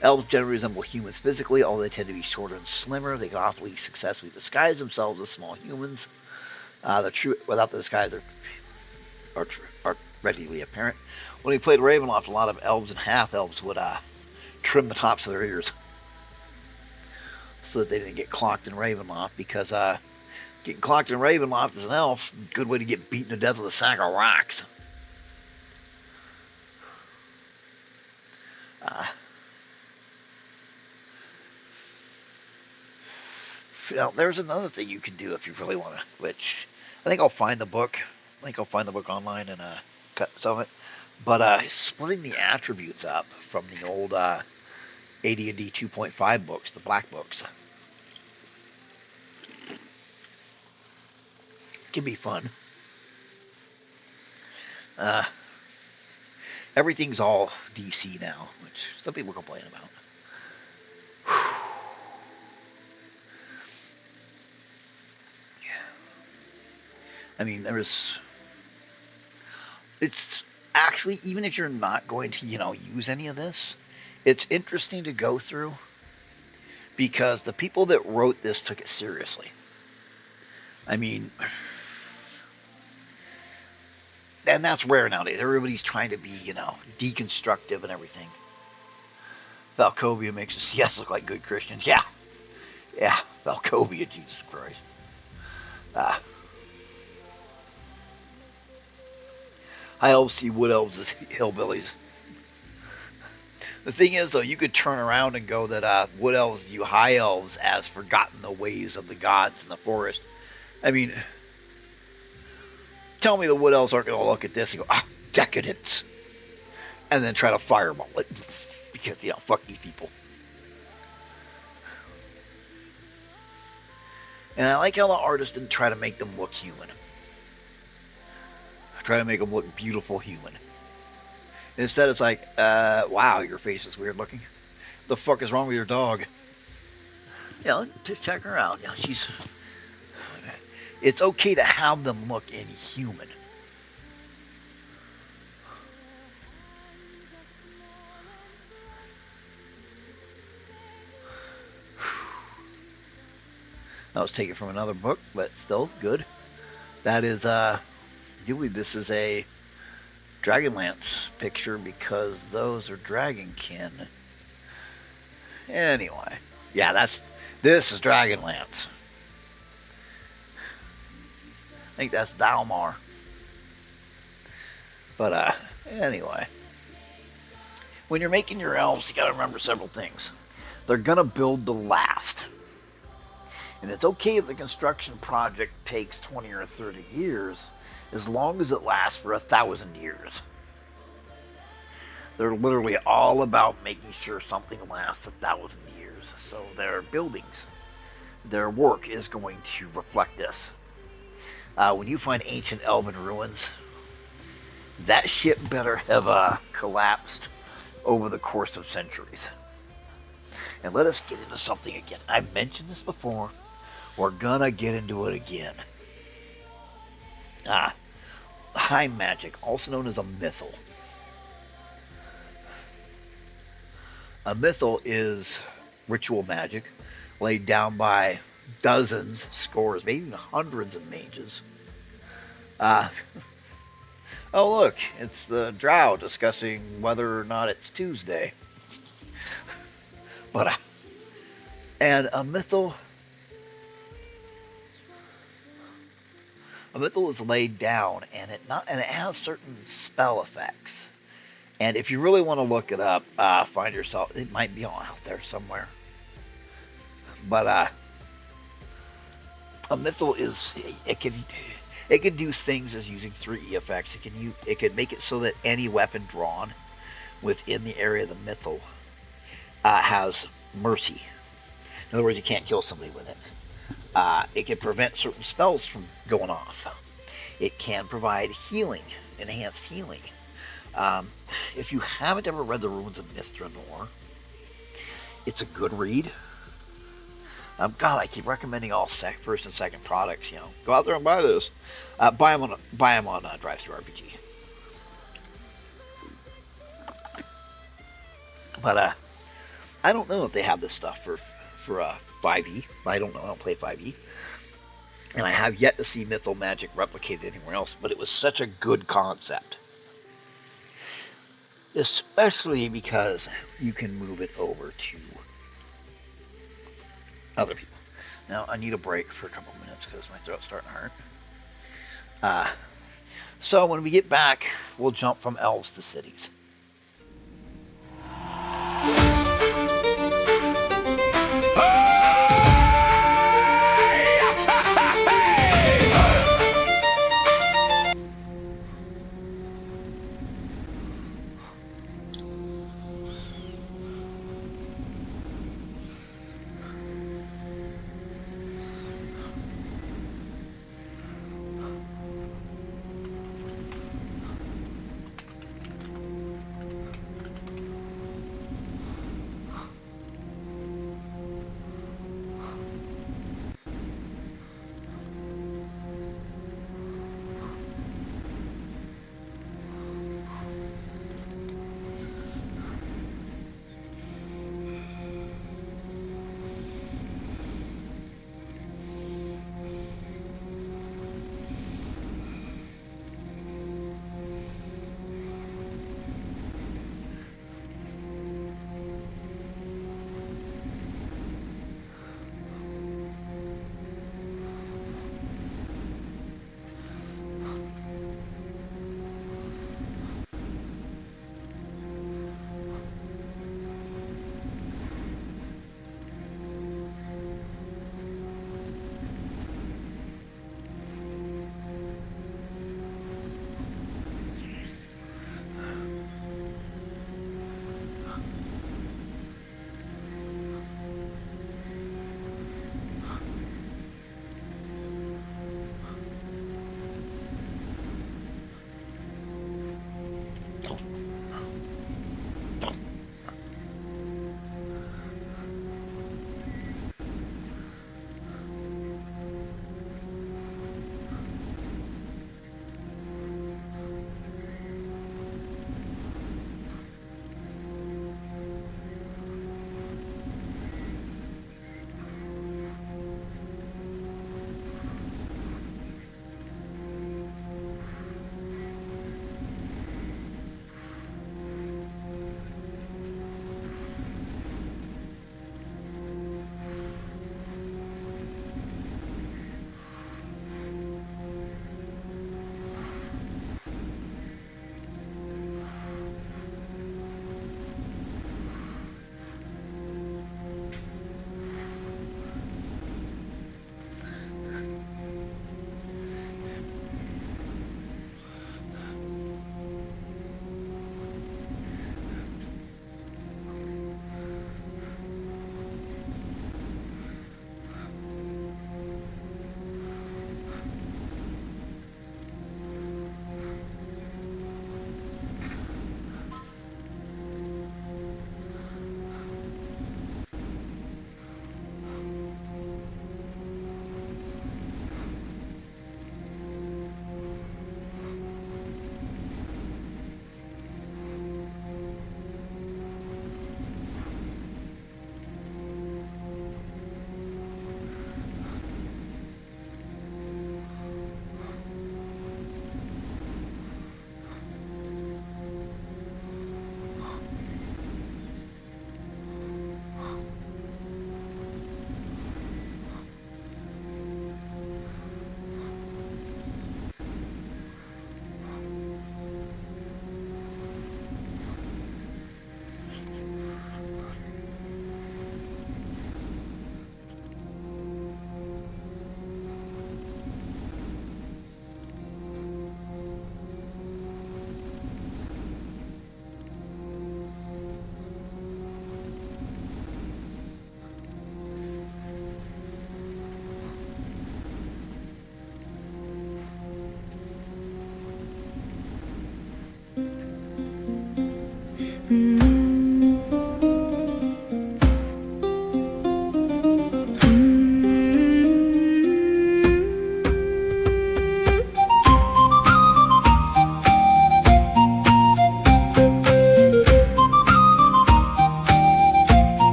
Elves generally resemble humans physically, although they tend to be shorter and slimmer. They can often successfully disguise themselves as small humans. Without the disguise, are readily apparent. When we played Ravenloft, a lot of elves and half-elves would trim the tops of their ears so that they didn't get clocked in Ravenloft, because getting clocked in Ravenloft as an elf, good way to get beaten to death with a sack of rocks. There's another thing you can do if you really want to, which I think I'll find the book. I think I'll find the book online and cut some of it. But splitting the attributes up from the old AD&D 2.5 books, the black books, can be fun. Everything's all DC now, which some people complain about. I mean, it's actually, even if you're not going to, use any of this, it's interesting to go through because the people that wrote this took it seriously. I mean, and that's rare nowadays. Everybody's trying to be, deconstructive and everything. Valkovia makes us, yes, look like good Christians. Yeah, Valkovia, Jesus Christ. High elves see wood elves as hillbillies. The thing is, though, you could turn around and go that wood elves view high elves as forgotten the ways of the gods in the forest. I mean, tell me the wood elves aren't going to look at this and go, decadence, and then try to fireball it. Because, fuck these people. And I like how the artist didn't try to make them look human. Try to make them look beautiful human. Instead, it's like, wow, your face is weird looking. The fuck is wrong with your dog? Yeah, just check her out. Yeah, it's okay to have them look inhuman. That was taken from another book, but still good. That is, usually this is a Dragonlance picture because those are Dragonkin. Anyway, yeah, this is Dragonlance. I think that's Dalmar. But anyway, when you're making your elves, you got to remember several things. They're gonna build to last. And it's okay if the construction project takes 20 or 30 years, as long as it lasts for 1,000 years. They're literally all about making sure something lasts 1,000 years. So their buildings, their work is going to reflect this. When you find ancient elven ruins, that shit better have collapsed over the course of centuries. And let us get into something again. I've mentioned this before. We're gonna get into it again. High magic, also known as a mythal. A mythal is ritual magic laid down by dozens, scores, maybe even hundreds of mages. Oh look, it's the drow discussing whether or not it's Tuesday. And a mythal is laid down, and it has certain spell effects. And if you really want to look it up, find yourself. It might be out there somewhere. But a mythal it can do things as using 3E effects. It can make it so that any weapon drawn within the area of the mythal has mercy. In other words, you can't kill somebody with it. It can prevent certain spells from going off. It can provide healing, enhanced healing. If you haven't ever read the Ruins of Mithranor, it's a good read. God, I keep recommending all first and second products. Go out there and buy this. Buy them on TTRPG. But I don't know if they have this stuff for 5e. I don't know. I don't play 5e. And I have yet to see mythal magic replicated anywhere else, but it was such a good concept. Especially because you can move it over to other people. Now, I need a break for a couple minutes because my throat's starting to hurt. So when we get back, we'll jump from elves to cities.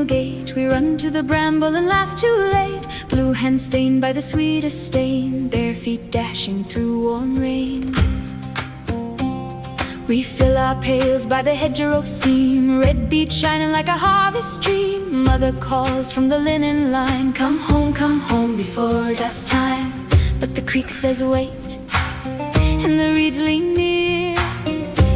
mill gate. We run to the bramble and laugh too late. Blue hands stained by the sweetest stain, bare feet dashing through warm rain. We fill our pails by the hedgerow seam, red beet shining like a harvest dream. Mother calls from the linen line, come home before dust time. But the creek says wait, and the reeds lean near.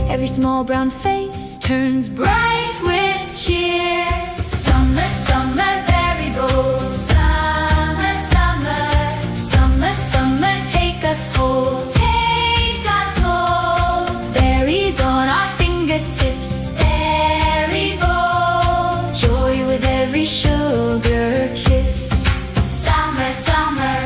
Every small brown face turns bright with cheer. Summer, summer, berry bowl. Summer, summer, summer, summer, take us whole. Take us whole. Berries on our fingertips, berry bowl. Joy with every sugar kiss. Summer, summer.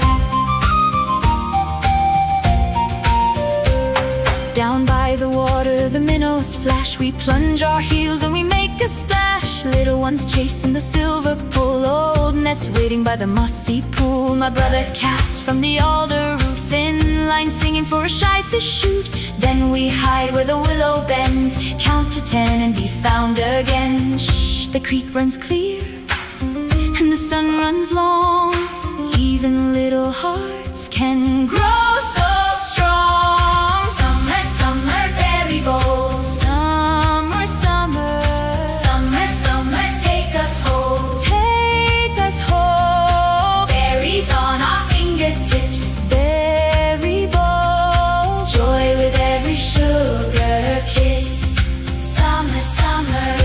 Down by the water, the minnows flash. We plunge our heels and we make a splash. Little ones chasing the silver pull, old nets waiting by the mossy pool. My brother casts from the alder root, thin line singing for a shy fish shoot. Then we hide where the willow bends, count to 10 and be found again. Shh, the creek runs clear and the sun runs long. Even little hearts can grow so strong. Summer, summer, berry bowl. Summer, summer, summer, summer, take us home. Take us home. Berries on our fingertips, berry bowl. Joy with every sugar kiss. Summer, summer.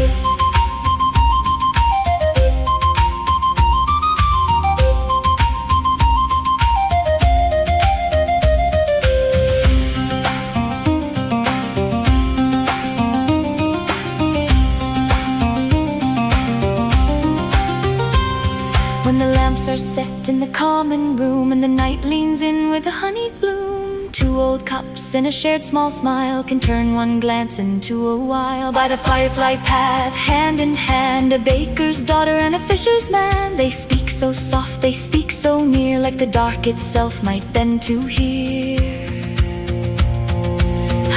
When the lamps are set in the common room and the night leans in with a honeyed bloom, 2 old cups and a shared small smile can turn one glance into a while. By the firefly path, hand in hand, a baker's daughter and a fisher's man. They speak so soft, they speak so near, like the dark itself might bend to hear.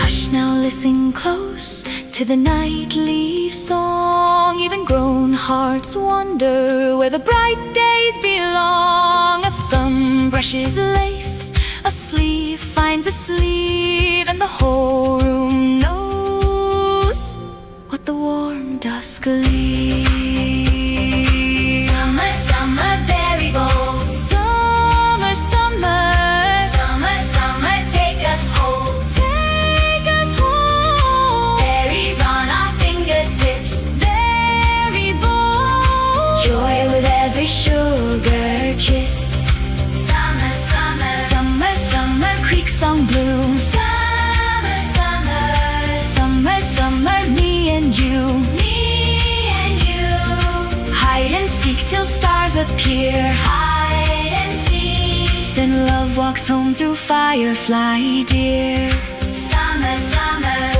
Hush now, listen close to the nightleaf song. Even grown hearts wonder where the bright days belong. A thumb brushes lace, a sleeve finds a sleeve, and the whole room knows what the warm dusk leaves. Summer, summer, berry bowl. Summer, summer, summer, summer, take us home. Take us home. Berries on our fingertips, berry bowl. Joy with every sugar kiss. Summer, summer, summer, summer, creek song bloom. Summer, summer, summer, summer, me and you. Me and you. Hide and seek till stars appear. Hide and seek. Then love walks home through firefly dear. Summer, summer.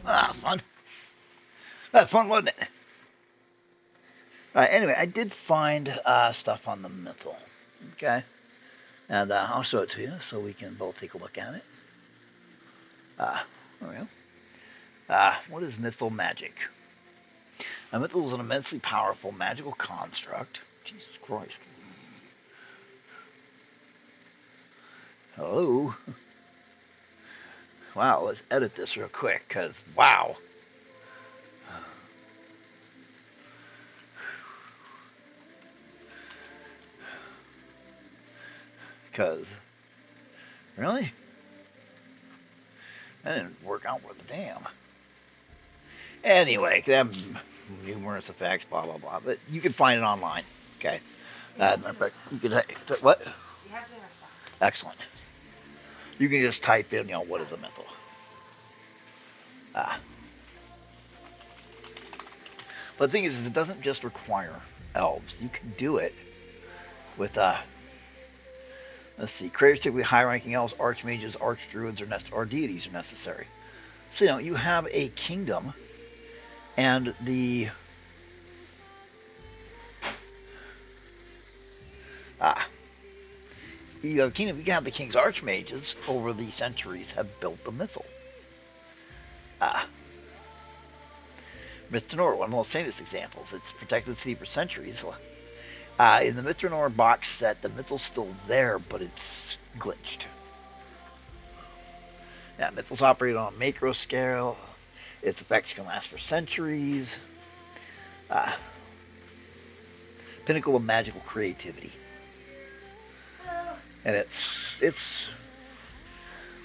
Ah, that's fun. That's fun, wasn't it? Anyway, I did find stuff on the mythal. Okay. And I'll show it to you so we can both take a look at it. There we go. What is mythal magic? A mythal is an immensely powerful magical construct. Jesus Christ. Hello. Wow, let's edit this real quick, because, wow. Because, really? That didn't work out worth a damn. Anyway, they have numerous effects, blah, blah, blah, but you can find it online, okay? You can, what? You have dinner stuff. Excellent. You can just type in, what is a mythal. But the thing is, it doesn't just require elves. You can do it with, let's see, creators typically high-ranking elves, archmages, archdruids, or deities are necessary. So, you have a kingdom, and the Ah, you have kingdom. You can have the king's archmages over the centuries have built the mythal. Ah, Mythnor, one of the most famous examples. It's protected the city for centuries. In the Mythnor box set, the mythal's still there, but it's glitched. Yeah, mythals operate on a macro scale. Its effects can last for centuries. Pinnacle of magical creativity. And it's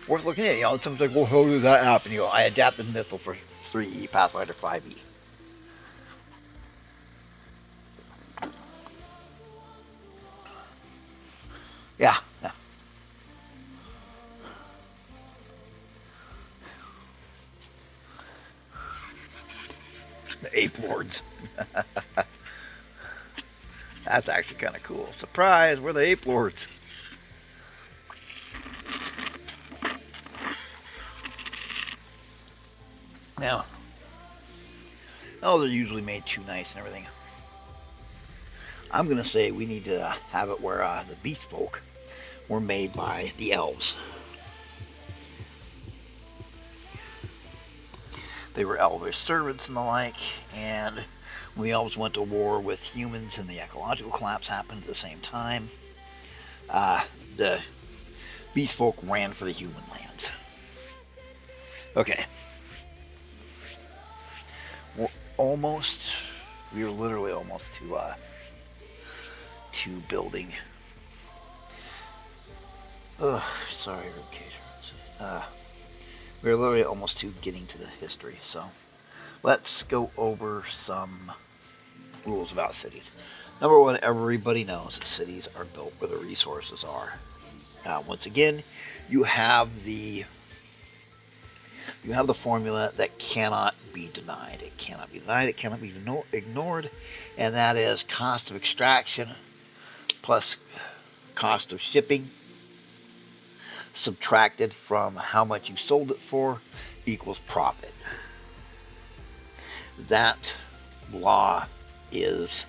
worth looking at. You know, someone's like, well, how did that happen? You know, I adapted Mythal for 3E, Pathfinder 5E. Yeah. The Ape Lords. That's actually kind of cool. Surprise, we're the Ape Lords. Now, they're usually made too nice and everything. I'm going to say we need to have it where the Beast Folk were made by the Elves. They were elvish servants and the like, and when the elves went to war with humans and the ecological collapse happened at the same time, the beast folk ran for the human lands. Okay. We were literally almost to building. Ugh, sorry, ribcage. We're literally almost to getting to the history, so let's go over some rules about cities. Number one, everybody knows that cities are built where the resources are. Once again, you have the formula that cannot be denied. It cannot be denied. It cannot be ignored, and that is cost of extraction plus cost of shipping subtracted from how much you sold it for equals profit. That law is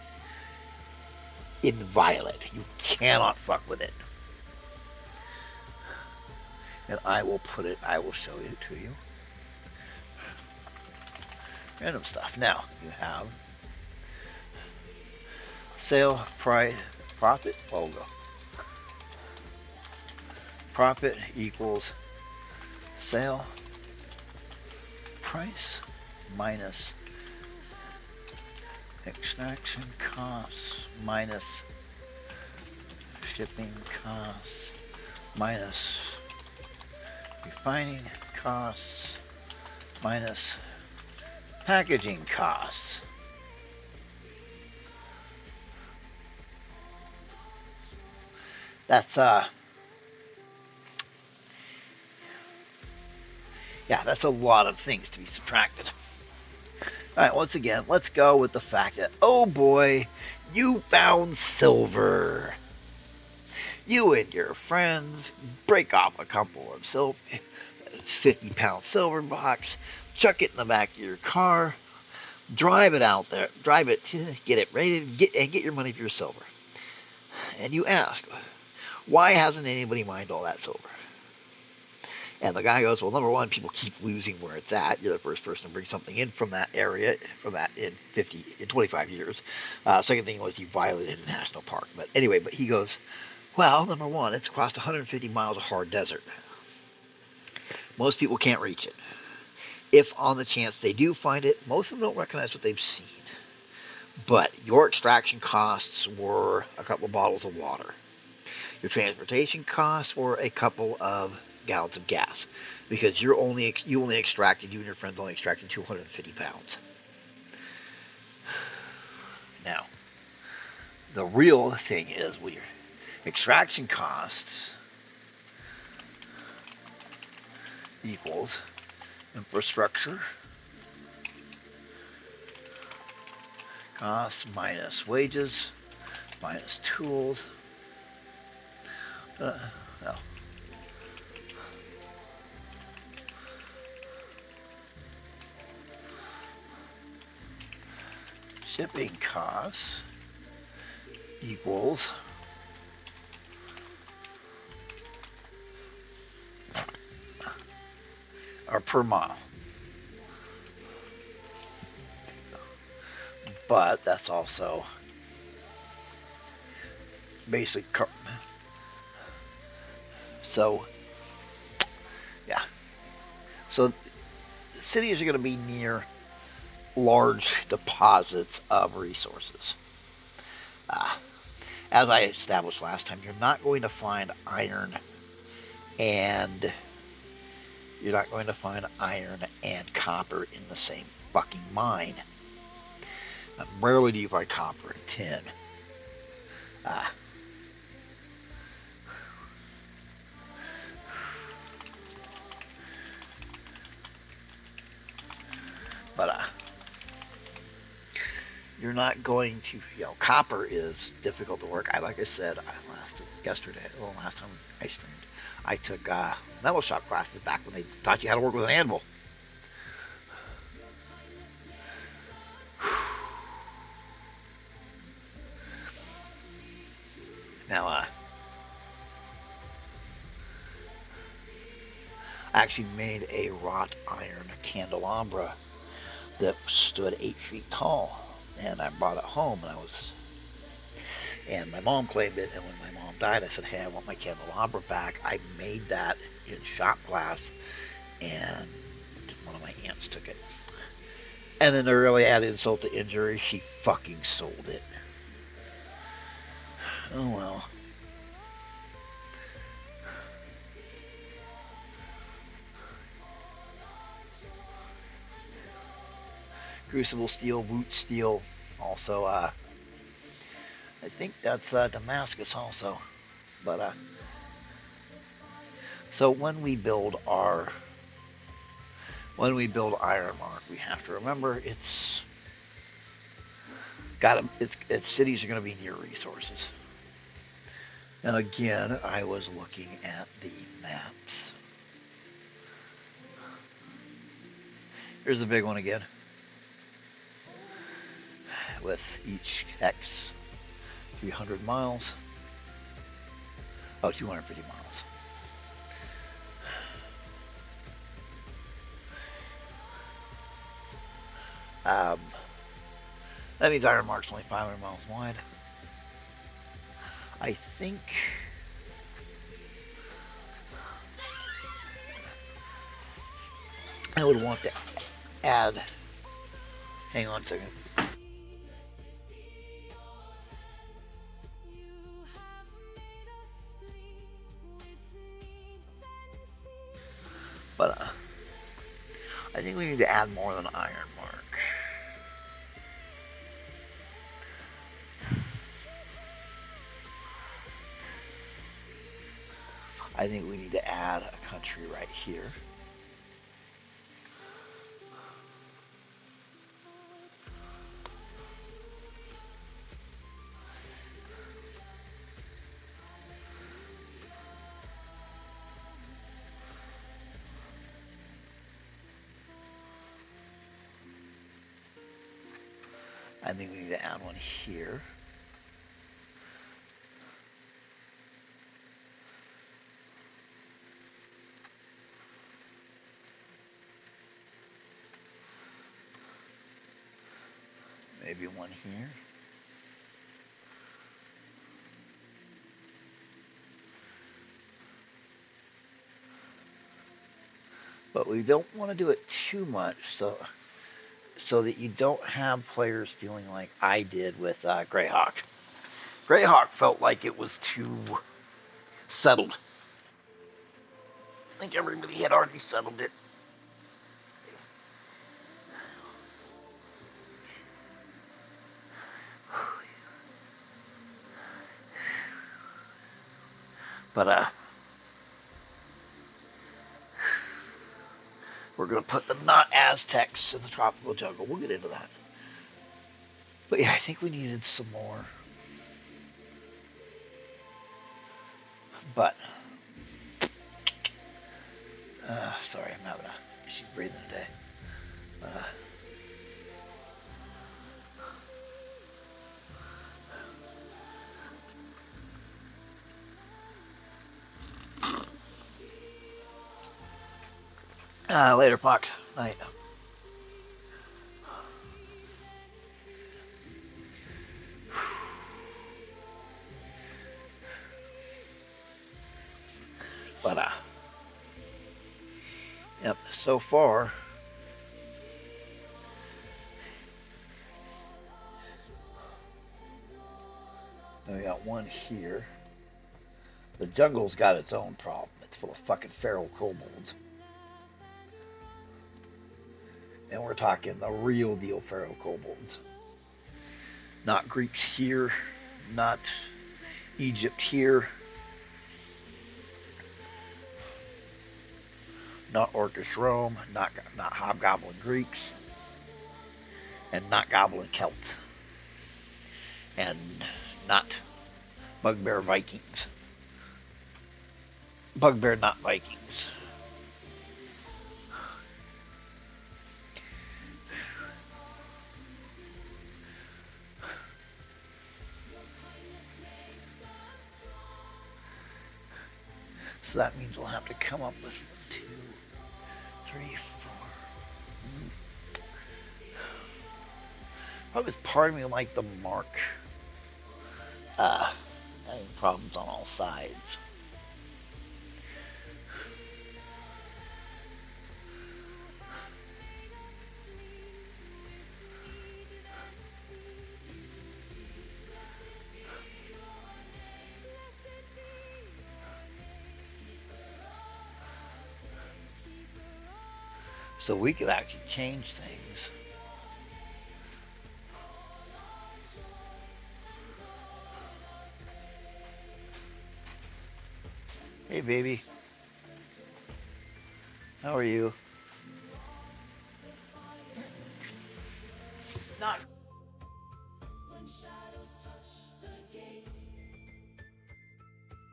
inviolate. You cannot fuck with it. And I will show it to you. Random stuff. Now, you have sale, price, profit, logo. Profit equals sale price minus extraction costs minus shipping costs minus refining costs minus packaging costs. That's that's a lot of things to be subtracted. Alright, once again, let's go with the fact that, oh boy, you found silver. You and your friends break off a couple of 50-pound silver box, chuck it in the back of your car, drive it out there, get it rated, and get your money for your silver. And you ask, why hasn't anybody mined all that silver? And the guy goes, well, number one, people keep losing where it's at. You're the first person to bring something in from that area, in 25 years. Second thing was you violated a national park. But anyway, he goes, well, number one, it's across 150 miles of hard desert. Most people can't reach it. If on the chance they do find it, most of them don't recognize what they've seen. But your extraction costs were a couple of bottles of water. Your transportation costs were a couple of gallons of gas, because you and your friends only extracted 250 pounds. Now, the real thing is your extraction costs equals infrastructure costs minus wages minus tools. No. Shipping costs equals or per mile. But that's also basic. So, yeah. So, cities are going to be near large deposits of resources. As I established last time, you're not going to find iron and copper in the same fucking mine. Rarely do you find copper and tin. But you're not going to, copper is difficult to work. Like I said last time I streamed, I took metal shop classes back when they taught you how to work with an anvil. Now, I actually made a wrought iron candelabra that stood 8 feet tall, and I brought it home, and my mom claimed it, and when my mom died, I said, hey, I want my candelabra back. I made that in shop class, and one of my aunts took it. And then to really add insult to injury, she fucking sold it. Oh well. Crucible steel, boot steel, also, I think that's Damascus also. But, so when we build Ironmark, we have to remember its cities are going to be near resources. Now again, I was looking at the maps. Here's the big one again. With each X 300 miles. 250 miles. That means Ironmark's only 500 miles wide. I think I would want to add, hang on a second. But I think we need to add more than Ironmark. I think we need to add a country right here. I think we need to add one here. Maybe one here. But we don't want to do it too much, so that you don't have players feeling like I did with Greyhawk. Greyhawk felt like it was too settled. I think everybody had already settled it. But we're going to put the not Aztecs in the tropical jungle. We'll get into that. But yeah, I think we needed some more. But, sorry, I'm having she's breathing today. Later, Fox. Night. But, yep, so far, we got one here. The jungle's got its own problem. It's full of fucking feral kobolds. And we're talking the real deal feral kobolds. Not Greeks here, not Egypt here, not Orcish Rome, not Hobgoblin Greeks, and not Goblin Celts, and not Bugbear Vikings. Bugbear, not Vikings. So that means we'll have to come up with 2, 3, 4. Probably part of me like the mark. Having problems on all sides. So we could actually change things. Hey baby, how are you? Not. When shadows touch the gate,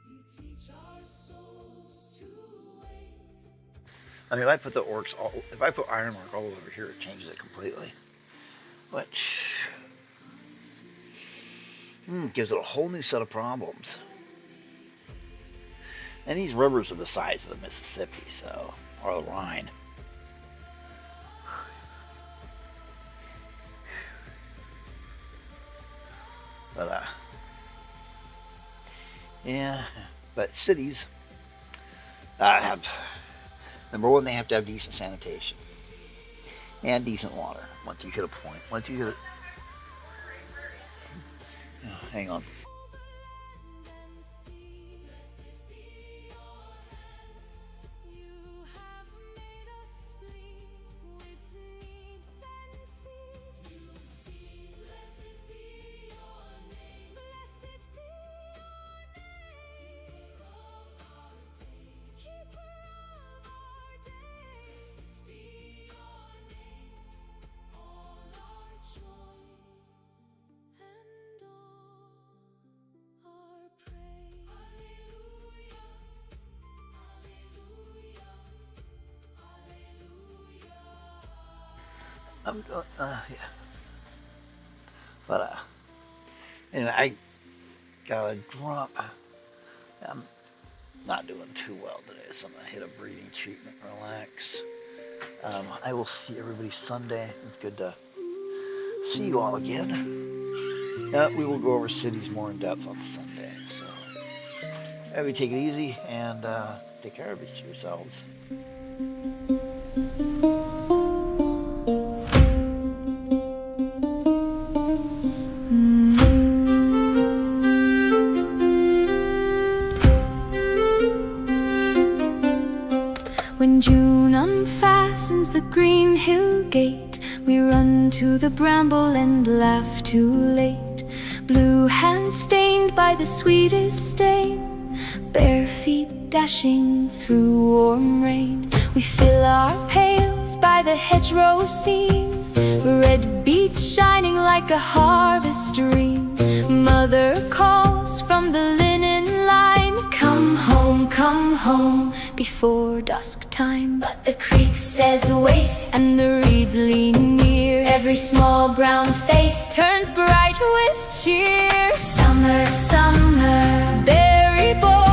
you teach our souls to wait. I mean, if I put the orcs if I put Ironmark all over here, it changes it completely. Which gives it a whole new set of problems. And these rivers are the size of the Mississippi, so, or the Rhine. But, yeah, but cities have, number one, they have to have decent sanitation and decent water. Once you hit a point, once you hit it, oh, hang on. Yeah. But, anyway, I got a drop. I'm not doing too well today, so I'm going to hit a breathing treatment, relax. I will see everybody Sunday. It's good to see you all again. We will go over cities more in depth on Sunday. So, everybody take it easy and take care of yourselves. When June unfastens the green hill gate, we run to the bramble and laugh too late. Blue hands stained by the sweetest stain, bare feet dashing through warm rain. We fill our pails by the hedgerow seam, red beets shining like a harvest stream. Mother calls from the linen line, come home, before dusk time. But the creek says wait, and the reeds lean near. Every small brown face turns bright with cheer. Summer, berry boy,